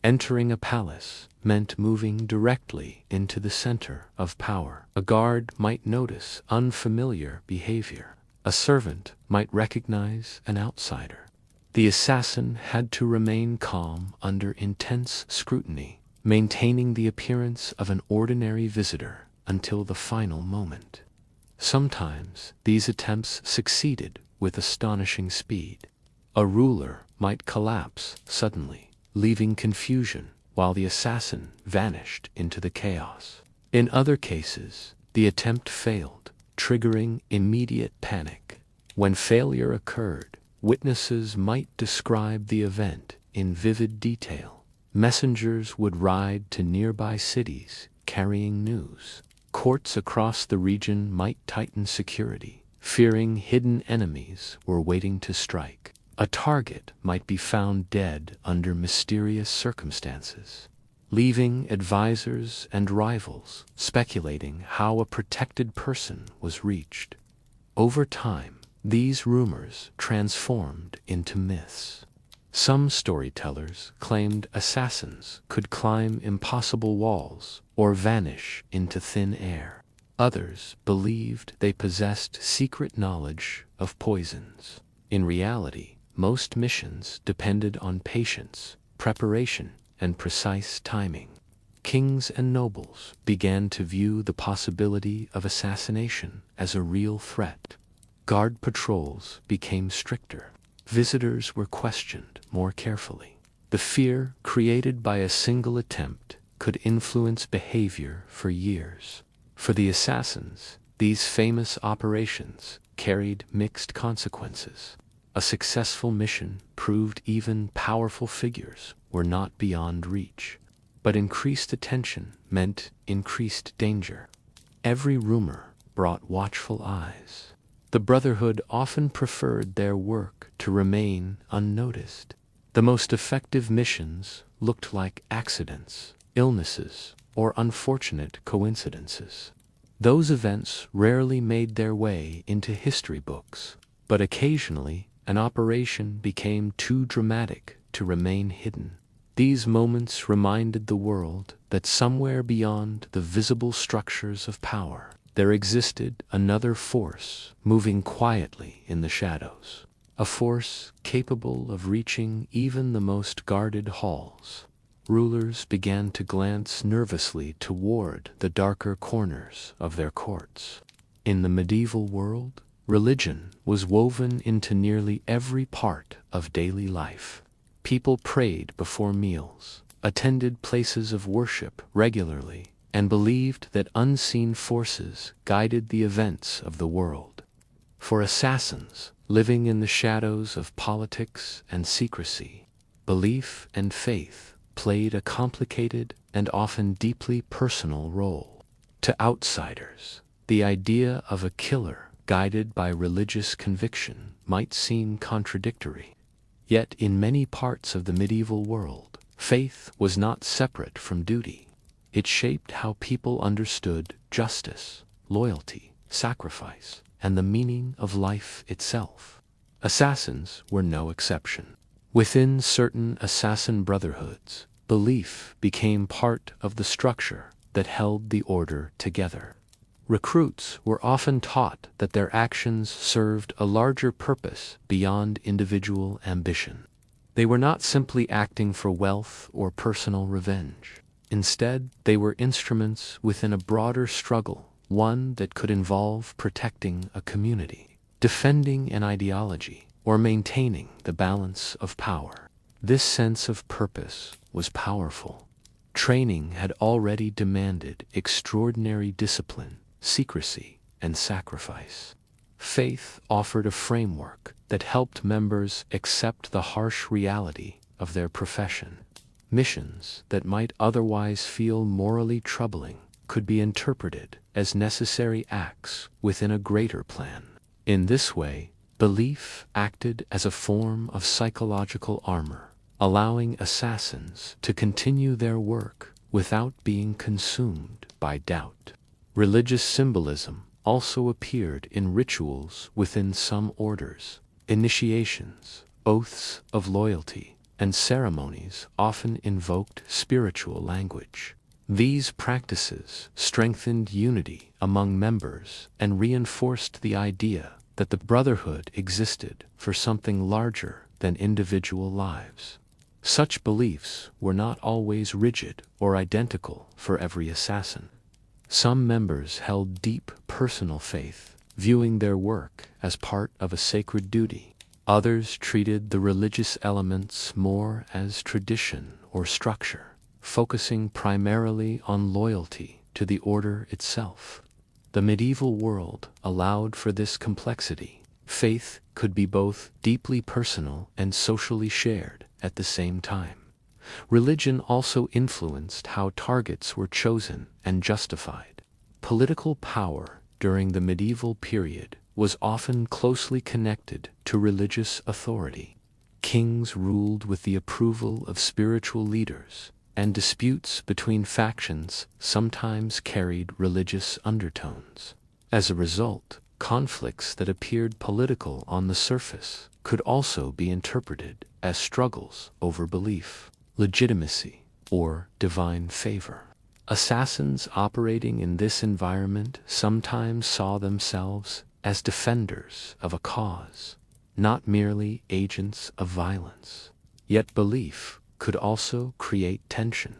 Entering a palace meant moving directly into the center of power. A guard might notice unfamiliar behavior. A servant might recognize an outsider. The assassin had to remain calm under intense scrutiny, maintaining the appearance of an ordinary visitor until the final moment. Sometimes these attempts succeeded with astonishing speed. A ruler might collapse suddenly, leaving confusion while the assassin vanished into the chaos. In other cases, the attempt failed, triggering immediate panic. When failure occurred, witnesses might describe the event in vivid detail. Messengers would ride to nearby cities carrying news. Courts across the region might tighten security, fearing hidden enemies were waiting to strike. A target might be found dead under mysterious circumstances, leaving advisors and rivals speculating how a protected person was reached. Over time, these rumors transformed into myths. Some storytellers claimed assassins could climb impossible walls or vanish into thin air. Others believed they possessed secret knowledge of poisons. In reality, most missions depended on patience, preparation, and precise timing. Kings and nobles began to view the possibility of assassination as a real threat. Guard patrols became stricter. Visitors were questioned more carefully. The fear created by a single attempt could influence behavior for years. For the assassins, these famous operations carried mixed consequences. A successful mission proved even powerful figures were not beyond reach. But increased attention meant increased danger. Every rumor brought watchful eyes. The Brotherhood often preferred their work to remain unnoticed. The most effective missions looked like accidents, illnesses, or unfortunate coincidences. Those events rarely made their way into history books, but occasionally an operation became too dramatic to remain hidden. These moments reminded the world that somewhere beyond the visible structures of power, there existed another force moving quietly in the shadows, a force capable of reaching even the most guarded halls. Rulers began to glance nervously toward the darker corners of their courts. In the medieval world, religion was woven into nearly every part of daily life. People prayed before meals, attended places of worship regularly, and believed that unseen forces guided the events of the world. For assassins living in the shadows of politics and secrecy, belief and faith played a complicated and often deeply personal role. To outsiders, the idea of a killer guided by religious conviction might seem contradictory. Yet in many parts of the medieval world, faith was not separate from duty. It shaped how people understood justice, loyalty, sacrifice, and the meaning of life itself. Assassins were no exception. Within certain assassin brotherhoods, belief became part of the structure that held the order together. Recruits were often taught that their actions served a larger purpose beyond individual ambition. They were not simply acting for wealth or personal revenge. Instead, they were instruments within a broader struggle, one that could involve protecting a community, defending an ideology, or maintaining the balance of power. This sense of purpose was powerful. Training had already demanded extraordinary discipline, secrecy, and sacrifice. Faith offered a framework that helped members accept the harsh reality of their profession. Missions that might otherwise feel morally troubling could be interpreted as necessary acts within a greater plan. In this way, belief acted as a form of psychological armor, allowing assassins to continue their work without being consumed by doubt. Religious symbolism also appeared in rituals within some orders, initiations, oaths of loyalty, and ceremonies often invoked spiritual language. These practices strengthened unity among members and reinforced the idea that the brotherhood existed for something larger than individual lives. Such beliefs were not always rigid or identical for every assassin. Some members held deep personal faith, viewing their work as part of a sacred duty. Others treated the religious elements more as tradition or structure, focusing primarily on loyalty to the order itself. The medieval world allowed for this complexity. Faith could be both deeply personal and socially shared at the same time. Religion also influenced how targets were chosen and justified. Political power during the medieval period was often closely connected to religious authority. Kings ruled with the approval of spiritual leaders, and disputes between factions sometimes carried religious undertones. As a result, conflicts that appeared political on the surface could also be interpreted as struggles over belief, legitimacy, or divine favor. Assassins operating in this environment sometimes saw themselves as defenders of a cause, not merely agents of violence. Yet belief could also create tension.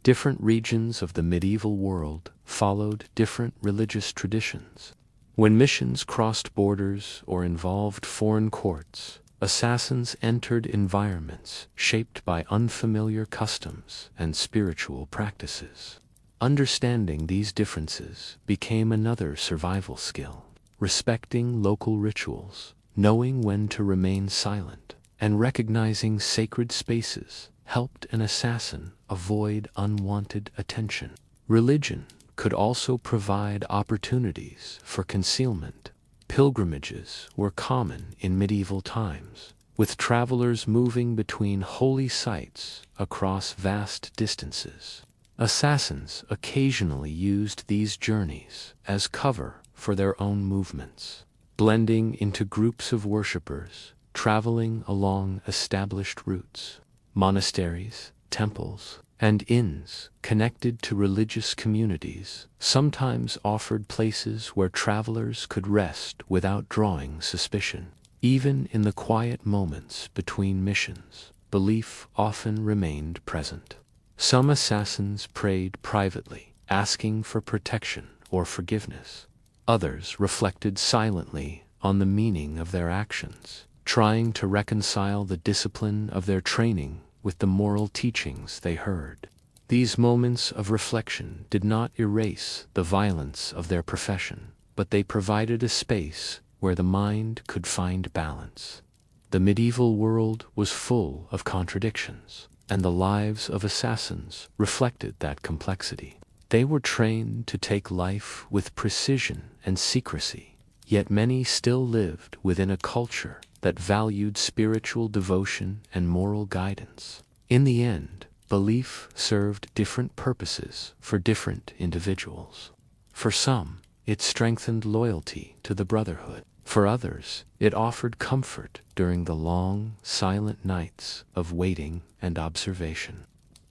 Different regions of the medieval world followed different religious traditions. When missions crossed borders or involved foreign courts, assassins entered environments shaped by unfamiliar customs and spiritual practices. Understanding these differences became another survival skill. Respecting local rituals, knowing when to remain silent, and recognizing sacred spaces helped an assassin avoid unwanted attention. Religion could also provide opportunities for concealment. Pilgrimages were common in medieval times, with travelers moving between holy sites across vast distances. Assassins occasionally used these journeys as cover for their own movements, blending into groups of worshippers traveling along established routes. Monasteries, temples, and inns connected to religious communities sometimes offered places where travelers could rest without drawing suspicion. Even in the quiet moments between missions, belief often remained present. Some assassins prayed privately, asking for protection or forgiveness. Others reflected silently on the meaning of their actions, trying to reconcile the discipline of their training with the moral teachings they heard. These moments of reflection did not erase the violence of their profession, but they provided a space where the mind could find balance. The medieval world was full of contradictions, and the lives of assassins reflected that complexity. They were trained to take life with precision and secrecy, yet many still lived within a culture that valued spiritual devotion and moral guidance. In the end, belief served different purposes for different individuals. For some, it strengthened loyalty to the brotherhood. For others, it offered comfort during the long, silent nights of waiting and observation.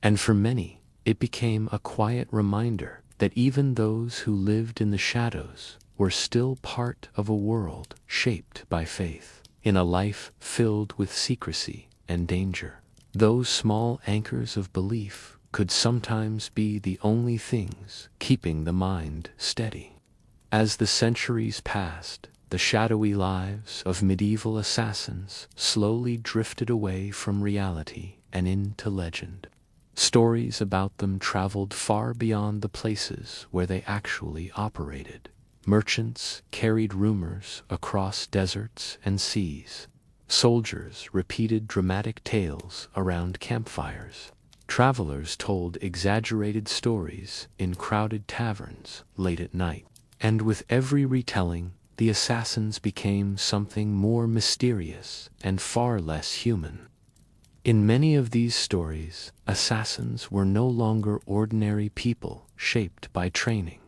And for many, it became a quiet reminder that even those who lived in the shadows were still part of a world shaped by faith. In a life filled with secrecy and danger, those small anchors of belief could sometimes be the only things keeping the mind steady. As the centuries passed, the shadowy lives of medieval assassins slowly drifted away from reality and into legend. Stories about them traveled far beyond the places where they actually operated. Merchants carried rumors across deserts and seas. Soldiers repeated dramatic tales around campfires. Travelers told exaggerated stories in crowded taverns late at night. And with every retelling, the assassins became something more mysterious and far less human. In many of these stories, assassins were no longer ordinary people shaped by training.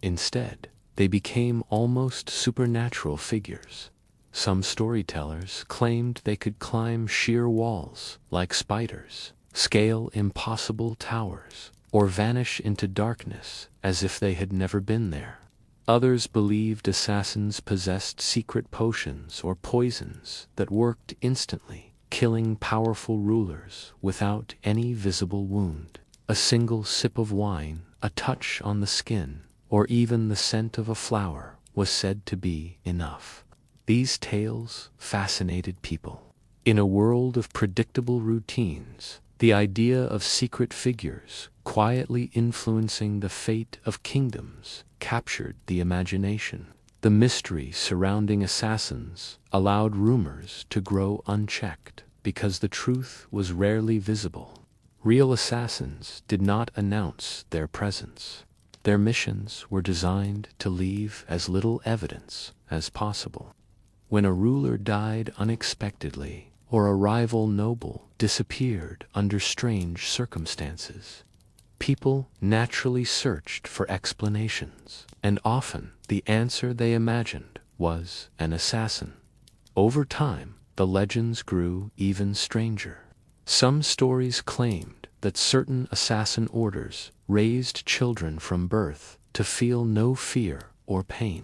Instead, they became almost supernatural figures. Some storytellers claimed they could climb sheer walls like spiders, scale impossible towers, or vanish into darkness as if they had never been there. Others believed assassins possessed secret potions or poisons that worked instantly, killing powerful rulers without any visible wound. A single sip of wine, a touch on the skin, or even the scent of a flower was said to be enough. These tales fascinated people. In a world of predictable routines, the idea of secret figures quietly influencing the fate of kingdoms captured the imagination. The mystery surrounding assassins allowed rumors to grow unchecked because the truth was rarely visible. Real assassins did not announce their presence. Their missions were designed to leave as little evidence as possible. When a ruler died unexpectedly, or a rival noble disappeared under strange circumstances, people naturally searched for explanations, and often the answer they imagined was an assassin. Over time, the legends grew even stranger. Some stories claimed that certain assassin orders raised children from birth to feel no fear or pain.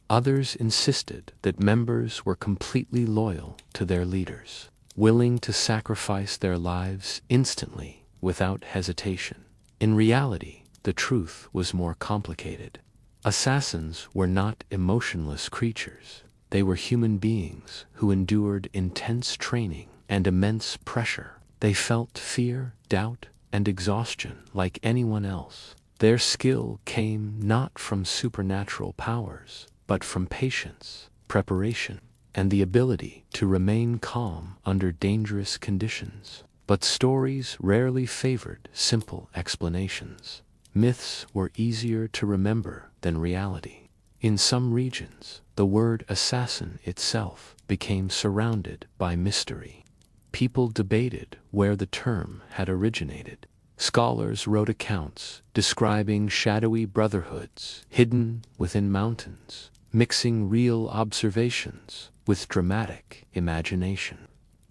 Others insisted that members were completely loyal to their leaders, willing to sacrifice their lives instantly without hesitation. In reality, the truth was more complicated. Assassins were not emotionless creatures. They were human beings who endured intense training and immense pressure. They felt fear, doubt, and exhaustion like anyone else. Their skill came not from supernatural powers, but from patience, preparation, and the ability to remain calm under dangerous conditions. But stories rarely favored simple explanations. Myths were easier to remember than reality. In some regions, the word assassin itself became surrounded by mystery. People debated where the term had originated. Scholars wrote accounts describing shadowy brotherhoods hidden within mountains, mixing real observations with dramatic imagination.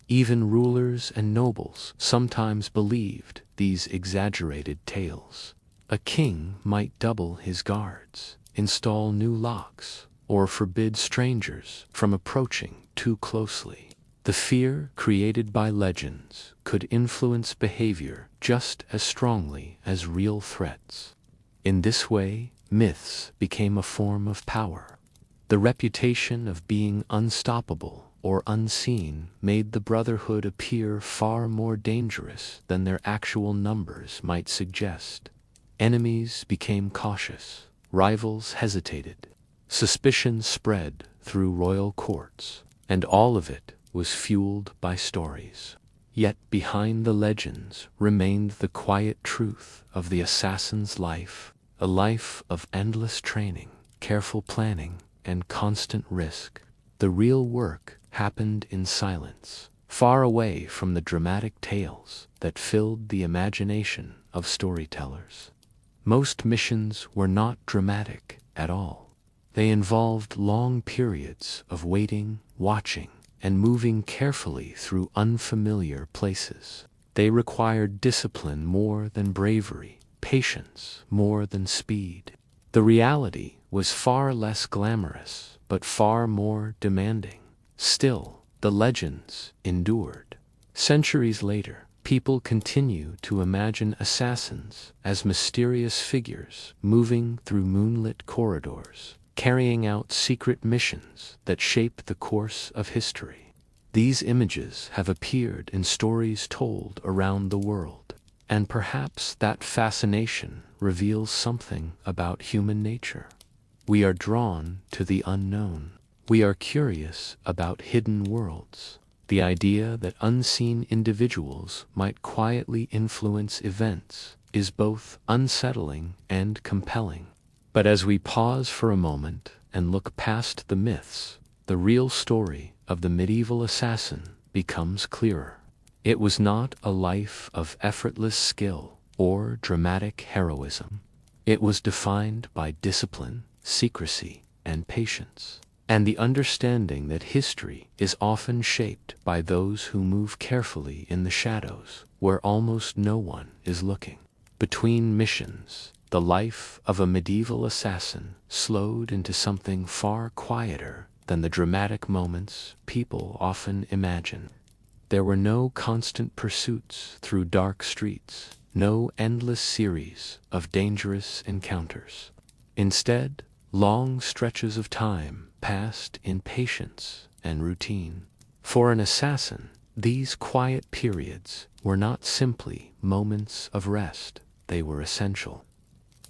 Even rulers and nobles sometimes believed these exaggerated tales. A king might double his guards, install new locks, or forbid strangers from approaching too closely. The fear created by legends could influence behavior just as strongly as real threats. In this way, myths became a form of power. The reputation of being unstoppable or unseen made the Brotherhood appear far more dangerous than their actual numbers might suggest. Enemies became cautious, rivals hesitated, suspicion spread through royal courts, and all of it was fueled by stories. Yet behind the legends remained the quiet truth of the assassin's life, a life of endless training, careful planning, and constant risk. The real work happened in silence, far away from the dramatic tales that filled the imagination of storytellers. Most missions were not dramatic at all. They involved long periods of waiting, watching, and moving carefully through unfamiliar places. They required discipline more than bravery, patience more than speed. The reality was far less glamorous, but far more demanding. Still, the legends endured. Centuries later, people continue to imagine assassins as mysterious figures moving through moonlit corridors, carrying out secret missions that shape the course of history. These images have appeared in stories told around the world, and perhaps that fascination reveals something about human nature. We are drawn to the unknown. We are curious about hidden worlds. The idea that unseen individuals might quietly influence events is both unsettling and compelling. But as we pause for a moment and look past the myths, the real story of the medieval assassin becomes clearer. It was not a life of effortless skill or dramatic heroism. It was defined by discipline, secrecy, and patience. and the understanding that history is often shaped by those who move carefully in the shadows, where almost no one is looking. Between missions, the life of a medieval assassin slowed into something far quieter than the dramatic moments people often imagine. There were no constant pursuits through dark streets, no endless series of dangerous encounters. Instead, long stretches of time passed in patience and routine. For an assassin, these quiet periods were not simply moments of rest, they were essential.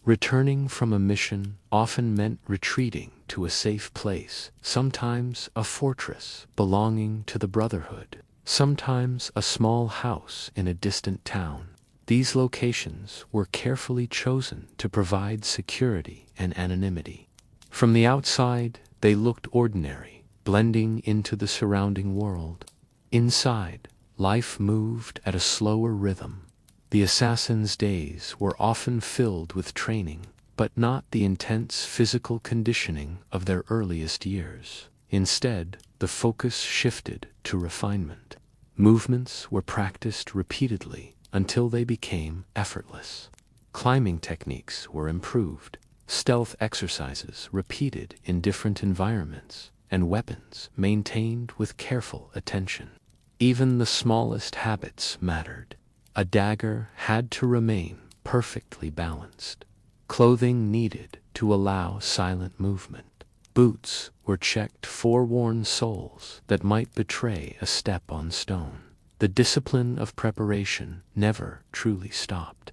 Returning from a mission often meant retreating to a safe place, sometimes a fortress belonging to the Brotherhood, sometimes a small house in a distant town. These locations were carefully chosen to provide security and anonymity. From the outside, they looked ordinary, blending into the surrounding world. Inside, life moved at a slower rhythm. The assassin's days were often filled with training, but not the intense physical conditioning of their earliest years. Instead, the focus shifted to refinement. Movements were practiced repeatedly until they became effortless. Climbing techniques were improved, stealth exercises repeated in different environments, and weapons maintained with careful attention. Even the smallest habits mattered. A dagger had to remain perfectly balanced. Clothing needed to allow silent movement. Boots were checked for worn soles that might betray a step on stone. The discipline of preparation never truly stopped.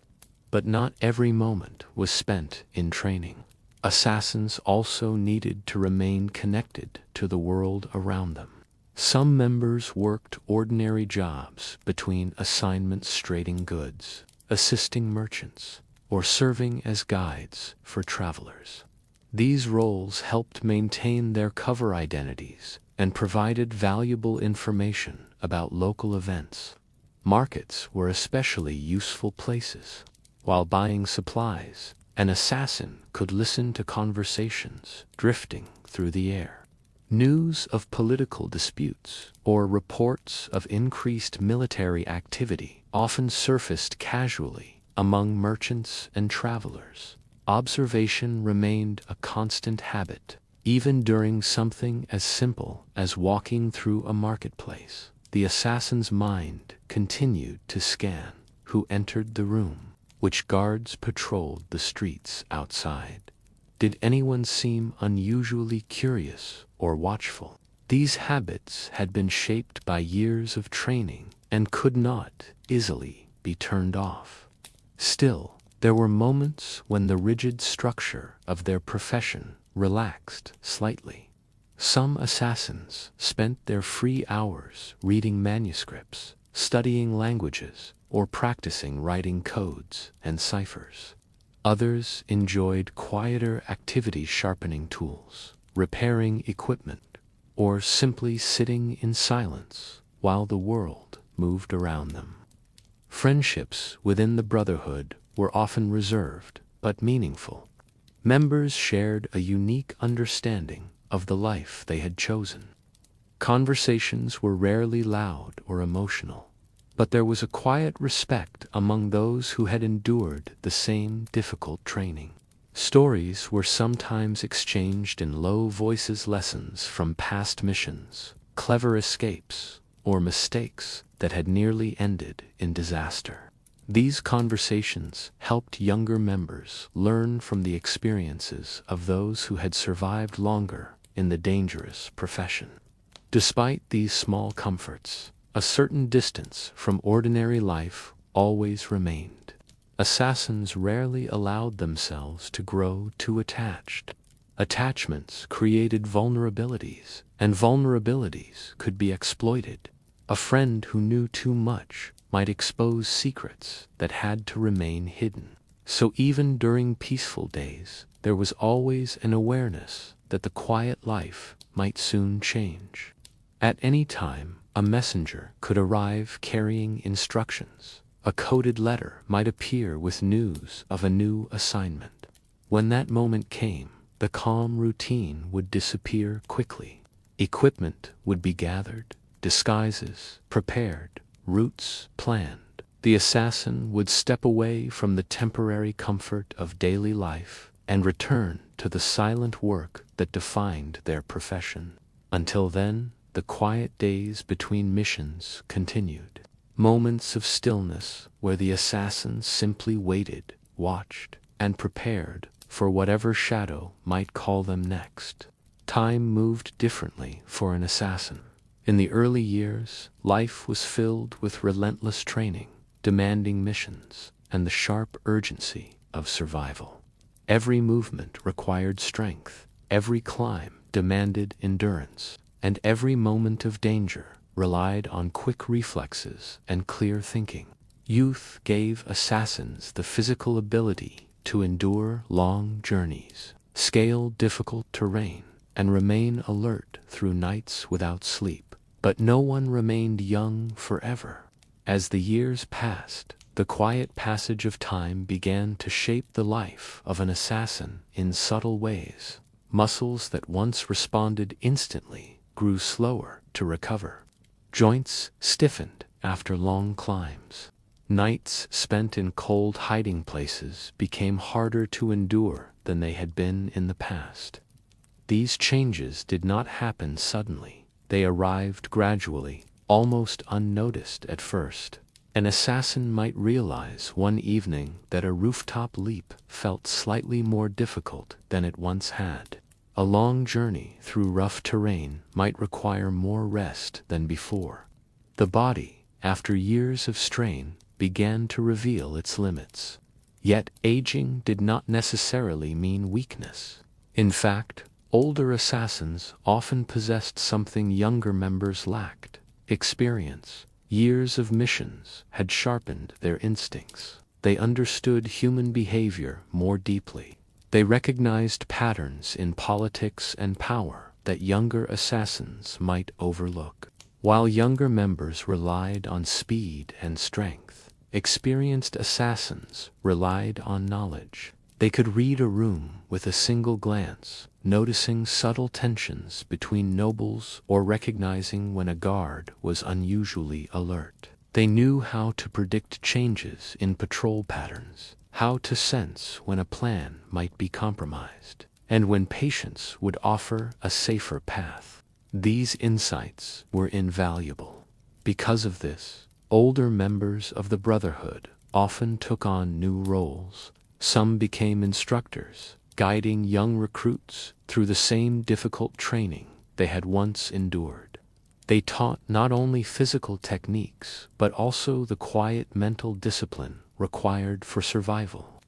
But not every moment was spent in training. Assassins also needed to remain connected to the world around them. Some members worked ordinary jobs between assignments, trading goods, assisting merchants, or serving as guides for travelers. These roles helped maintain their cover identities and provided valuable information about local events. Markets were especially useful places. While buying supplies, an assassin could listen to conversations drifting through the air. News of political disputes or reports of increased military activity often surfaced casually among merchants and travelers. Observation remained a constant habit, even during something as simple as walking through a marketplace. The assassin's mind continued to scan who entered the room, which guards patrolled the streets outside. Did anyone seem unusually curious or watchful? These habits had been shaped by years of training and could not easily be turned off. Still, there were moments when the rigid structure of their profession relaxed slightly. Some assassins spent their free hours reading manuscripts, studying languages, or practicing writing codes and ciphers. Others enjoyed quieter activities, sharpening tools, repairing equipment, or simply sitting in silence while the world moved around them. Friendships within the Brotherhood were often reserved but meaningful. Members shared a unique understanding of the life they had chosen. Conversations were rarely loud or emotional, but there was a quiet respect among those who had endured the same difficult training. Stories were sometimes exchanged in low voices, lessons from past missions, clever escapes, or mistakes that had nearly ended in disaster. These conversations helped younger members learn from the experiences of those who had survived longer in the dangerous profession. Despite these small comforts, a certain distance from ordinary life always remained. Assassins rarely allowed themselves to grow too attached. Attachments created vulnerabilities, and vulnerabilities could be exploited. A friend who knew too much might expose secrets that had to remain hidden. So even during peaceful days, there was always an awareness that the quiet life might soon change. At any time, a messenger could arrive carrying instructions. A coded letter might appear with news of a new assignment. When that moment came, the calm routine would disappear quickly. Equipment would be gathered, disguises prepared, routes planned. The assassin would step away from the temporary comfort of daily life and return to the silent work that defined their profession. Until then, the quiet days between missions continued. Moments of stillness where the assassin simply waited, watched, and prepared for whatever shadow might call them next. Time moved differently for an assassin. In the early years, life was filled with relentless training, demanding missions, and the sharp urgency of survival. Every movement required strength, every climb demanded endurance, and every moment of danger relied on quick reflexes and clear thinking. Youth gave assassins the physical ability to endure long journeys, scale difficult terrain, and remain alert through nights without sleep. But no one remained young forever. As the years passed, the quiet passage of time began to shape the life of an assassin in subtle ways. Muscles that once responded instantly grew slower to recover. Joints stiffened after long climbs. Nights spent in cold hiding places became harder to endure than they had been in the past. These changes did not happen suddenly. They arrived gradually, almost unnoticed at first. An assassin might realize one evening that a rooftop leap felt slightly more difficult than it once had. A long journey through rough terrain might require more rest than before. The body, after years of strain, began to reveal its limits. Yet aging did not necessarily mean weakness. In fact, older assassins often possessed something younger members lacked: experience. Years of missions had sharpened their instincts. They understood human behavior more deeply. They recognized patterns in politics and power that younger assassins might overlook. While younger members relied on speed and strength, experienced assassins relied on knowledge. They could read a room with a single glance, noticing subtle tensions between nobles or recognizing when a guard was unusually alert. They knew how to predict changes in patrol patterns, how to sense when a plan might be compromised, and when patience would offer a safer path. These insights were invaluable. Because of this, older members of the Brotherhood often took on new roles. Some became instructors, guiding young recruits through the same difficult training they had once endured. They taught not only physical techniques, but also the quiet mental discipline required for survival.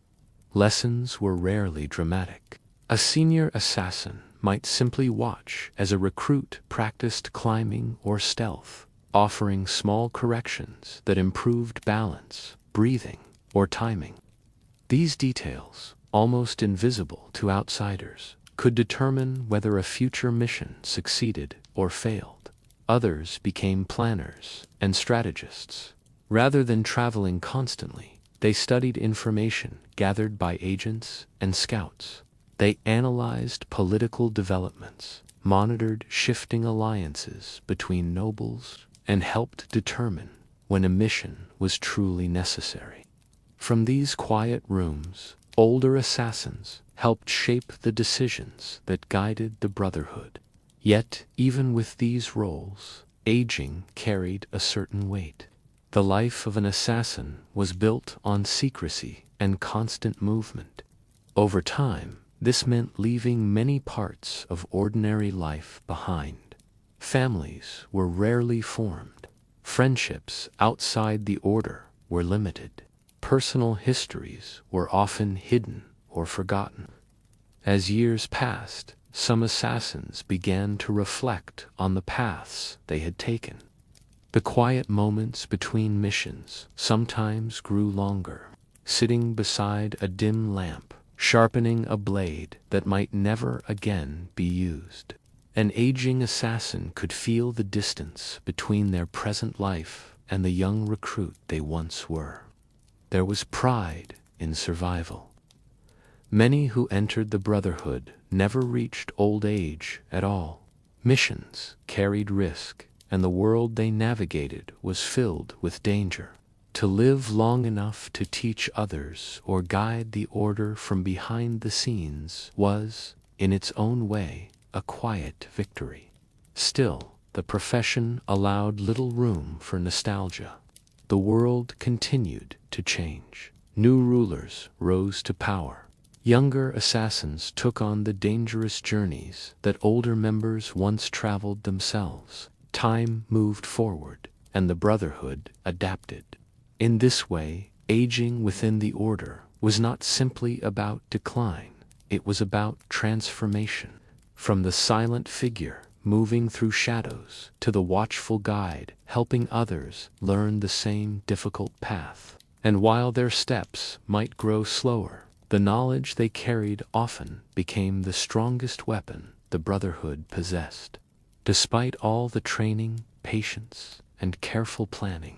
Lessons were rarely dramatic. A senior assassin might simply watch as a recruit practiced climbing or stealth, offering small corrections that improved balance, breathing, or timing. These details, almost invisible to outsiders, could determine whether a future mission succeeded or failed. Others became planners and strategists. Rather than traveling constantly, they studied information gathered by agents and scouts. They analyzed political developments, monitored shifting alliances between nobles, and helped determine when a mission was truly necessary. From these quiet rooms, older assassins helped shape the decisions that guided the Brotherhood. Yet, even with these roles, aging carried a certain weight. The life of an assassin was built on secrecy and constant movement. Over time, this meant leaving many parts of ordinary life behind. Families were rarely formed. Friendships outside the order were limited. Personal histories were often hidden or forgotten. As years passed, some assassins began to reflect on the paths they had taken. The quiet moments between missions sometimes grew longer. Sitting beside a dim lamp, sharpening a blade that might never again be used. An aging assassin could feel the distance between their present life and the young recruit they once were. There was pride in survival. Many who entered the Brotherhood never reached old age at all. Missions carried risk, and the world they navigated was filled with danger. To live long enough to teach others or guide the order from behind the scenes was, in its own way, a quiet victory. Still, the profession allowed little room for nostalgia. The world continued to change. New rulers rose to power. Younger assassins took on the dangerous journeys that older members once traveled themselves. Time moved forward, and the Brotherhood adapted. In this way, aging within the Order was not simply about decline, it was about transformation. From the silent figure moving through shadows to the watchful guide helping others learn the same difficult path. And while their steps might grow slower, the knowledge they carried often became the strongest weapon the Brotherhood possessed. Despite all the training, patience, and careful planning,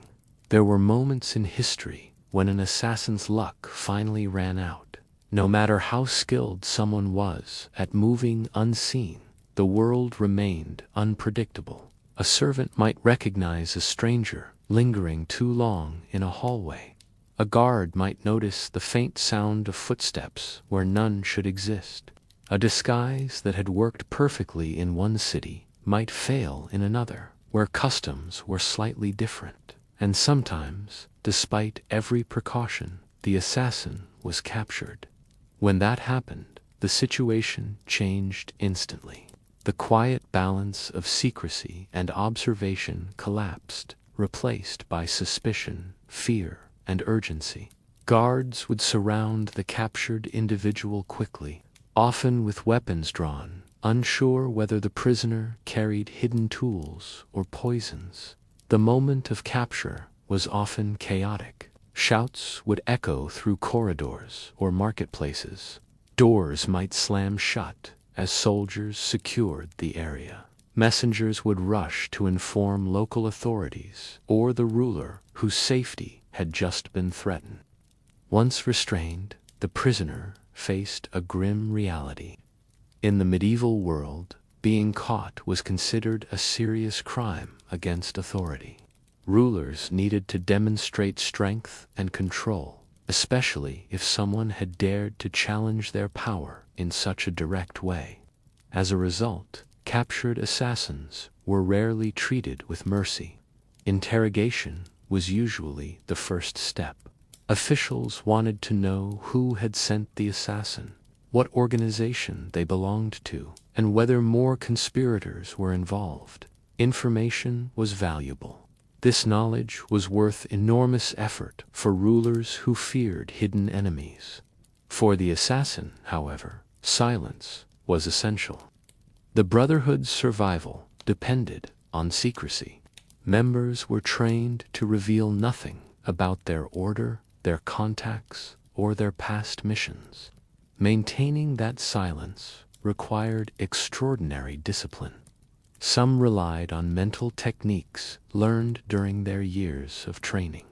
there were moments in history when an assassin's luck finally ran out. No matter how skilled someone was at moving unseen, the world remained unpredictable. A servant might recognize a stranger lingering too long in a hallway. A guard might notice the faint sound of footsteps where none should exist. A disguise that had worked perfectly in one city might fail in another, where customs were slightly different. And sometimes, despite every precaution, the assassin was captured. When that happened, the situation changed instantly. The quiet balance of secrecy and observation collapsed, replaced by suspicion, fear, and urgency. Guards would surround the captured individual quickly, often with weapons drawn, unsure whether the prisoner carried hidden tools or poisons. The moment of capture was often chaotic. Shouts would echo through corridors or marketplaces. Doors might slam shut as soldiers secured the area. Messengers would rush to inform local authorities or the ruler whose safety had just been threatened. Once restrained, the prisoner faced a grim reality. In the medieval world, being caught was considered a serious crime against authority. Rulers needed to demonstrate strength and control, especially if someone had dared to challenge their power in such a direct way. As a result, captured assassins were rarely treated with mercy. Interrogation was usually the first step. Officials wanted to know who had sent the assassin, what organization they belonged to, and whether more conspirators were involved. Information was valuable. This knowledge was worth enormous effort for rulers who feared hidden enemies. For the assassin, however, silence was essential. The Brotherhood's survival depended on secrecy. Members were trained to reveal nothing about their order, their contacts, or their past missions. Maintaining that silence required extraordinary discipline. Some relied on mental techniques learned during their years of training.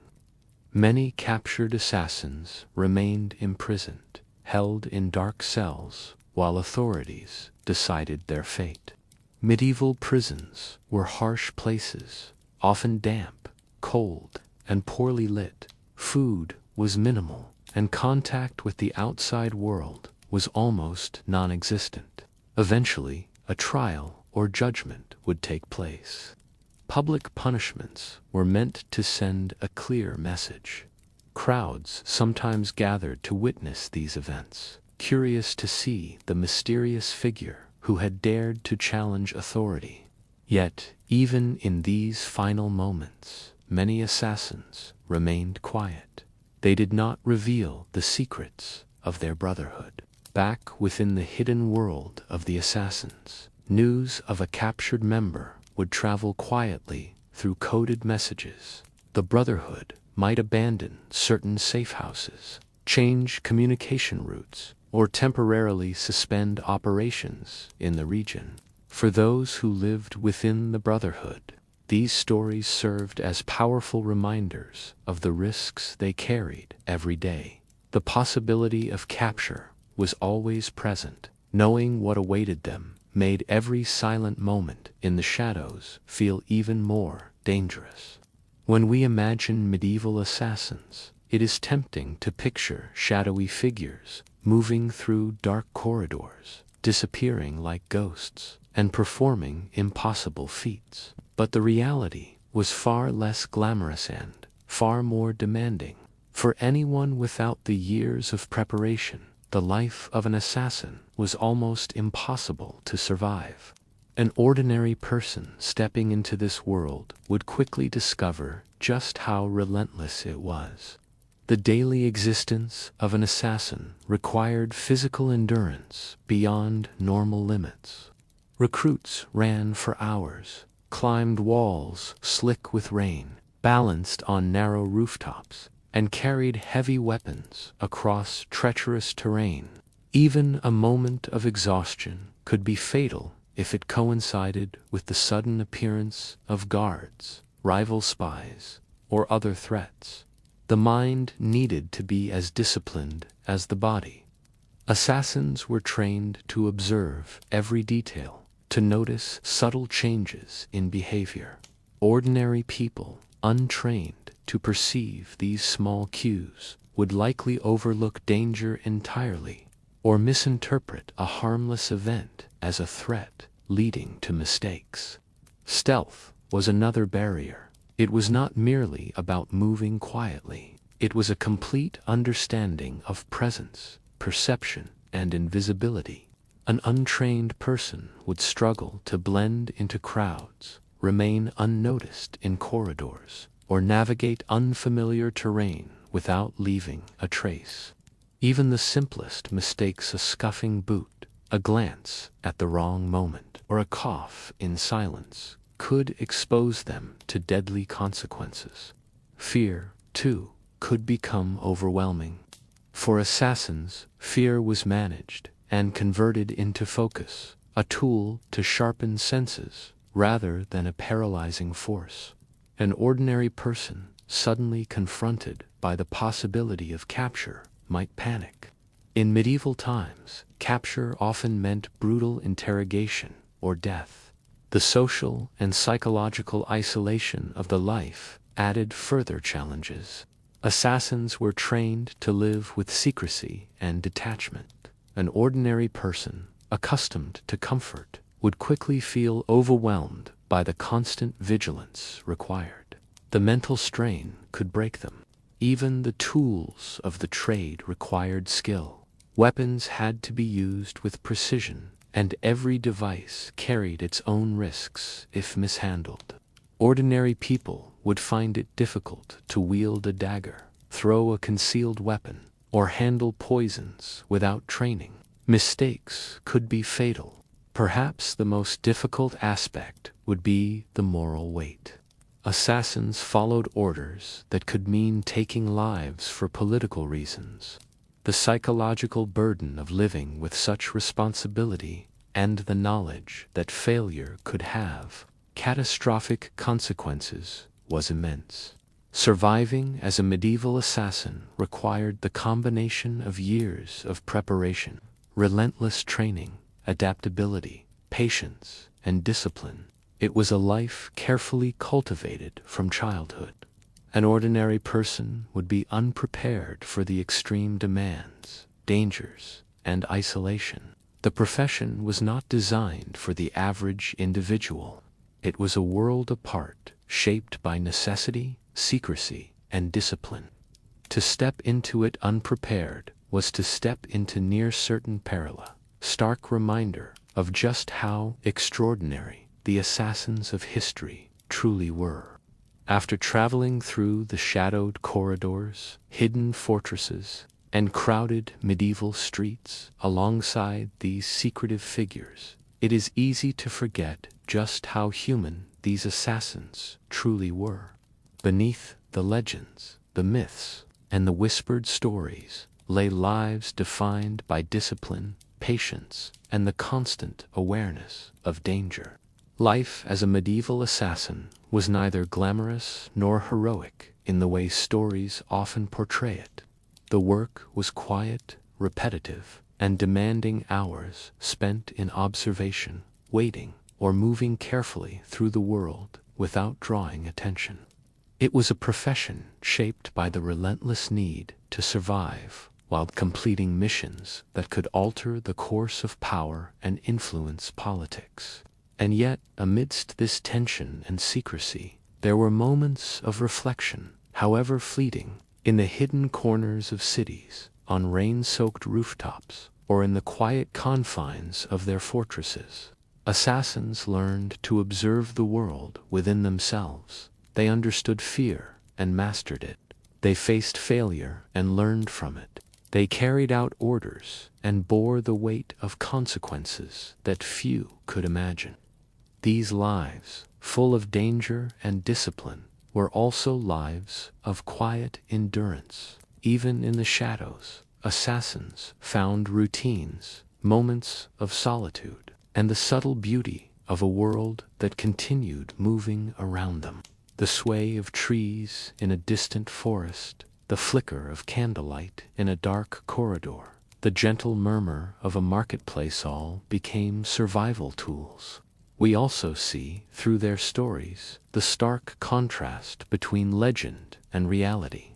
Many captured assassins remained imprisoned, held in dark cells, while authorities decided their fate. Medieval prisons were harsh places, often damp, cold, and poorly lit. Food was minimal, and contact with the outside world was almost non-existent. Eventually, a trial or judgment would take place. Public punishments were meant to send a clear message. Crowds sometimes gathered to witness these events, curious to see the mysterious figure who had dared to challenge authority. Yet, even in these final moments, many assassins remained quiet. They did not reveal the secrets of their brotherhood. Back within the hidden world of the assassins, news of a captured member would travel quietly through coded messages. The Brotherhood might abandon certain safe houses, change communication routes, or temporarily suspend operations in the region. For those who lived within the Brotherhood, these stories served as powerful reminders of the risks they carried every day. The possibility of capture was always present. Knowing what awaited them made every silent moment in the shadows feel even more dangerous. When we imagine medieval assassins, it is tempting to picture shadowy figures moving through dark corridors, disappearing like ghosts, and performing impossible feats. But the reality was far less glamorous and far more demanding. For anyone without the years of preparation, the life of an assassin was almost impossible to survive. An ordinary person stepping into this world would quickly discover just how relentless it was. The daily existence of an assassin required physical endurance beyond normal limits. Recruits ran for hours, climbed walls slick with rain, balanced on narrow rooftops, and carried heavy weapons across treacherous terrain. Even a moment of exhaustion could be fatal if it coincided with the sudden appearance of guards, rival spies, or other threats. The mind needed to be as disciplined as the body. Assassins were trained to observe every detail, to notice subtle changes in behavior. Ordinary people, untrained to perceive these small cues, would likely overlook danger entirely, or misinterpret a harmless event as a threat, leading to mistakes. Stealth was another barrier. It was not merely about moving quietly. It was a complete understanding of presence, perception, and invisibility. An untrained person would struggle to blend into crowds, remain unnoticed in corridors, or navigate unfamiliar terrain without leaving a trace. Even the simplest mistakes, a scuffing boot, a glance at the wrong moment, or a cough in silence, could expose them to deadly consequences. Fear, too, could become overwhelming. For assassins, fear was managed and converted into focus, a tool to sharpen senses rather than a paralyzing force. An ordinary person, suddenly confronted by the possibility of capture, might panic. In medieval times, capture often meant brutal interrogation or death. The social and psychological isolation of the life added further challenges. Assassins were trained to live with secrecy and detachment. An ordinary person, accustomed to comfort, would quickly feel overwhelmed by the constant vigilance required. The mental strain could break them. Even the tools of the trade required skill. Weapons had to be used with precision, and every device carried its own risks if mishandled. Ordinary people would find it difficult to wield a dagger, throw a concealed weapon, or handle poisons without training. Mistakes could be fatal. Perhaps the most difficult aspect would be the moral weight. Assassins followed orders that could mean taking lives for political reasons. The psychological burden of living with such responsibility, and the knowledge that failure could have catastrophic consequences, was immense. Surviving as a medieval assassin required the combination of years of preparation, relentless training, adaptability, patience, and discipline. It was a life carefully cultivated from childhood. An ordinary person would be unprepared for the extreme demands, dangers, and isolation. The profession was not designed for the average individual. It was a world apart, shaped by necessity, secrecy, and discipline. To step into it unprepared was to step into near certain peril, a stark reminder of just how extraordinary the assassins of history truly were. After traveling through the shadowed corridors, hidden fortresses, and crowded medieval streets alongside these secretive figures, it is easy to forget just how human these assassins truly were. Beneath the legends, the myths, and the whispered stories lay lives defined by discipline, patience, and the constant awareness of danger. Life as a medieval assassin was neither glamorous nor heroic in the way stories often portray it. The work was quiet, repetitive, and demanding hours spent in observation, waiting, or moving carefully through the world without drawing attention. It was a profession shaped by the relentless need to survive while completing missions that could alter the course of power and influence politics. And yet, amidst this tension and secrecy, there were moments of reflection, however fleeting, in the hidden corners of cities, on rain-soaked rooftops, or in the quiet confines of their fortresses. Assassins learned to observe the world within themselves. They understood fear and mastered it. They faced failure and learned from it. They carried out orders and bore the weight of consequences that few could imagine. These lives, full of danger and discipline, were also lives of quiet endurance. Even in the shadows, assassins found routines, moments of solitude, and the subtle beauty of a world that continued moving around them. The sway of trees in a distant forest, the flicker of candlelight in a dark corridor, the gentle murmur of a marketplace all became survival tools. We also see, through their stories, the stark contrast between legend and reality.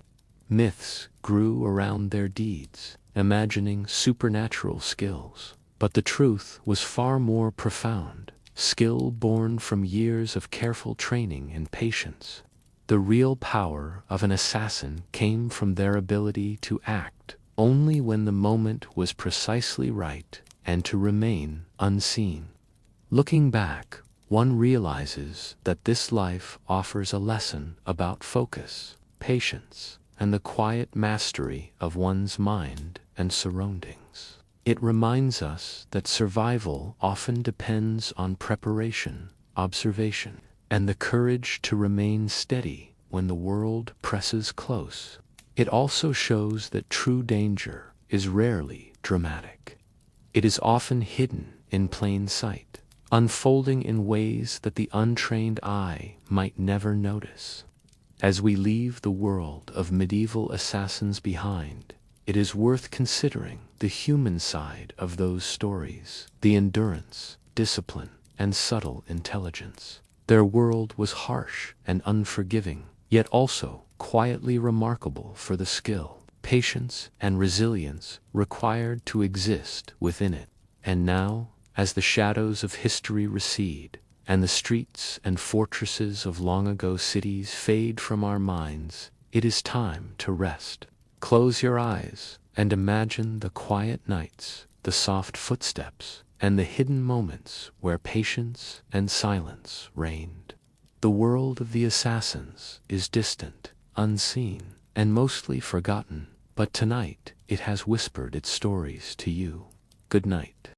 Myths grew around their deeds, imagining supernatural skills. But the truth was far more profound, skill born from years of careful training and patience. The real power of an assassin came from their ability to act only when the moment was precisely right and to remain unseen. Looking back, one realizes that this life offers a lesson about focus, patience, and the quiet mastery of one's mind and surroundings. It reminds us that survival often depends on preparation, observation, and the courage to remain steady when the world presses close. It also shows that true danger is rarely dramatic. It is often hidden in plain sight, unfolding in ways that the untrained eye might never notice. As we leave the world of medieval assassins behind, it is worth considering the human side of those stories, the endurance, discipline, and subtle intelligence. Their world was harsh and unforgiving, yet also quietly remarkable for the skill, patience, and resilience required to exist within it. And now, as the shadows of history recede, and the streets and fortresses of long-ago cities fade from our minds, it is time to rest. Close your eyes and imagine the quiet nights, the soft footsteps, and the hidden moments where patience and silence reigned. The world of the assassins is distant, unseen, and mostly forgotten, but tonight it has whispered its stories to you. Good night.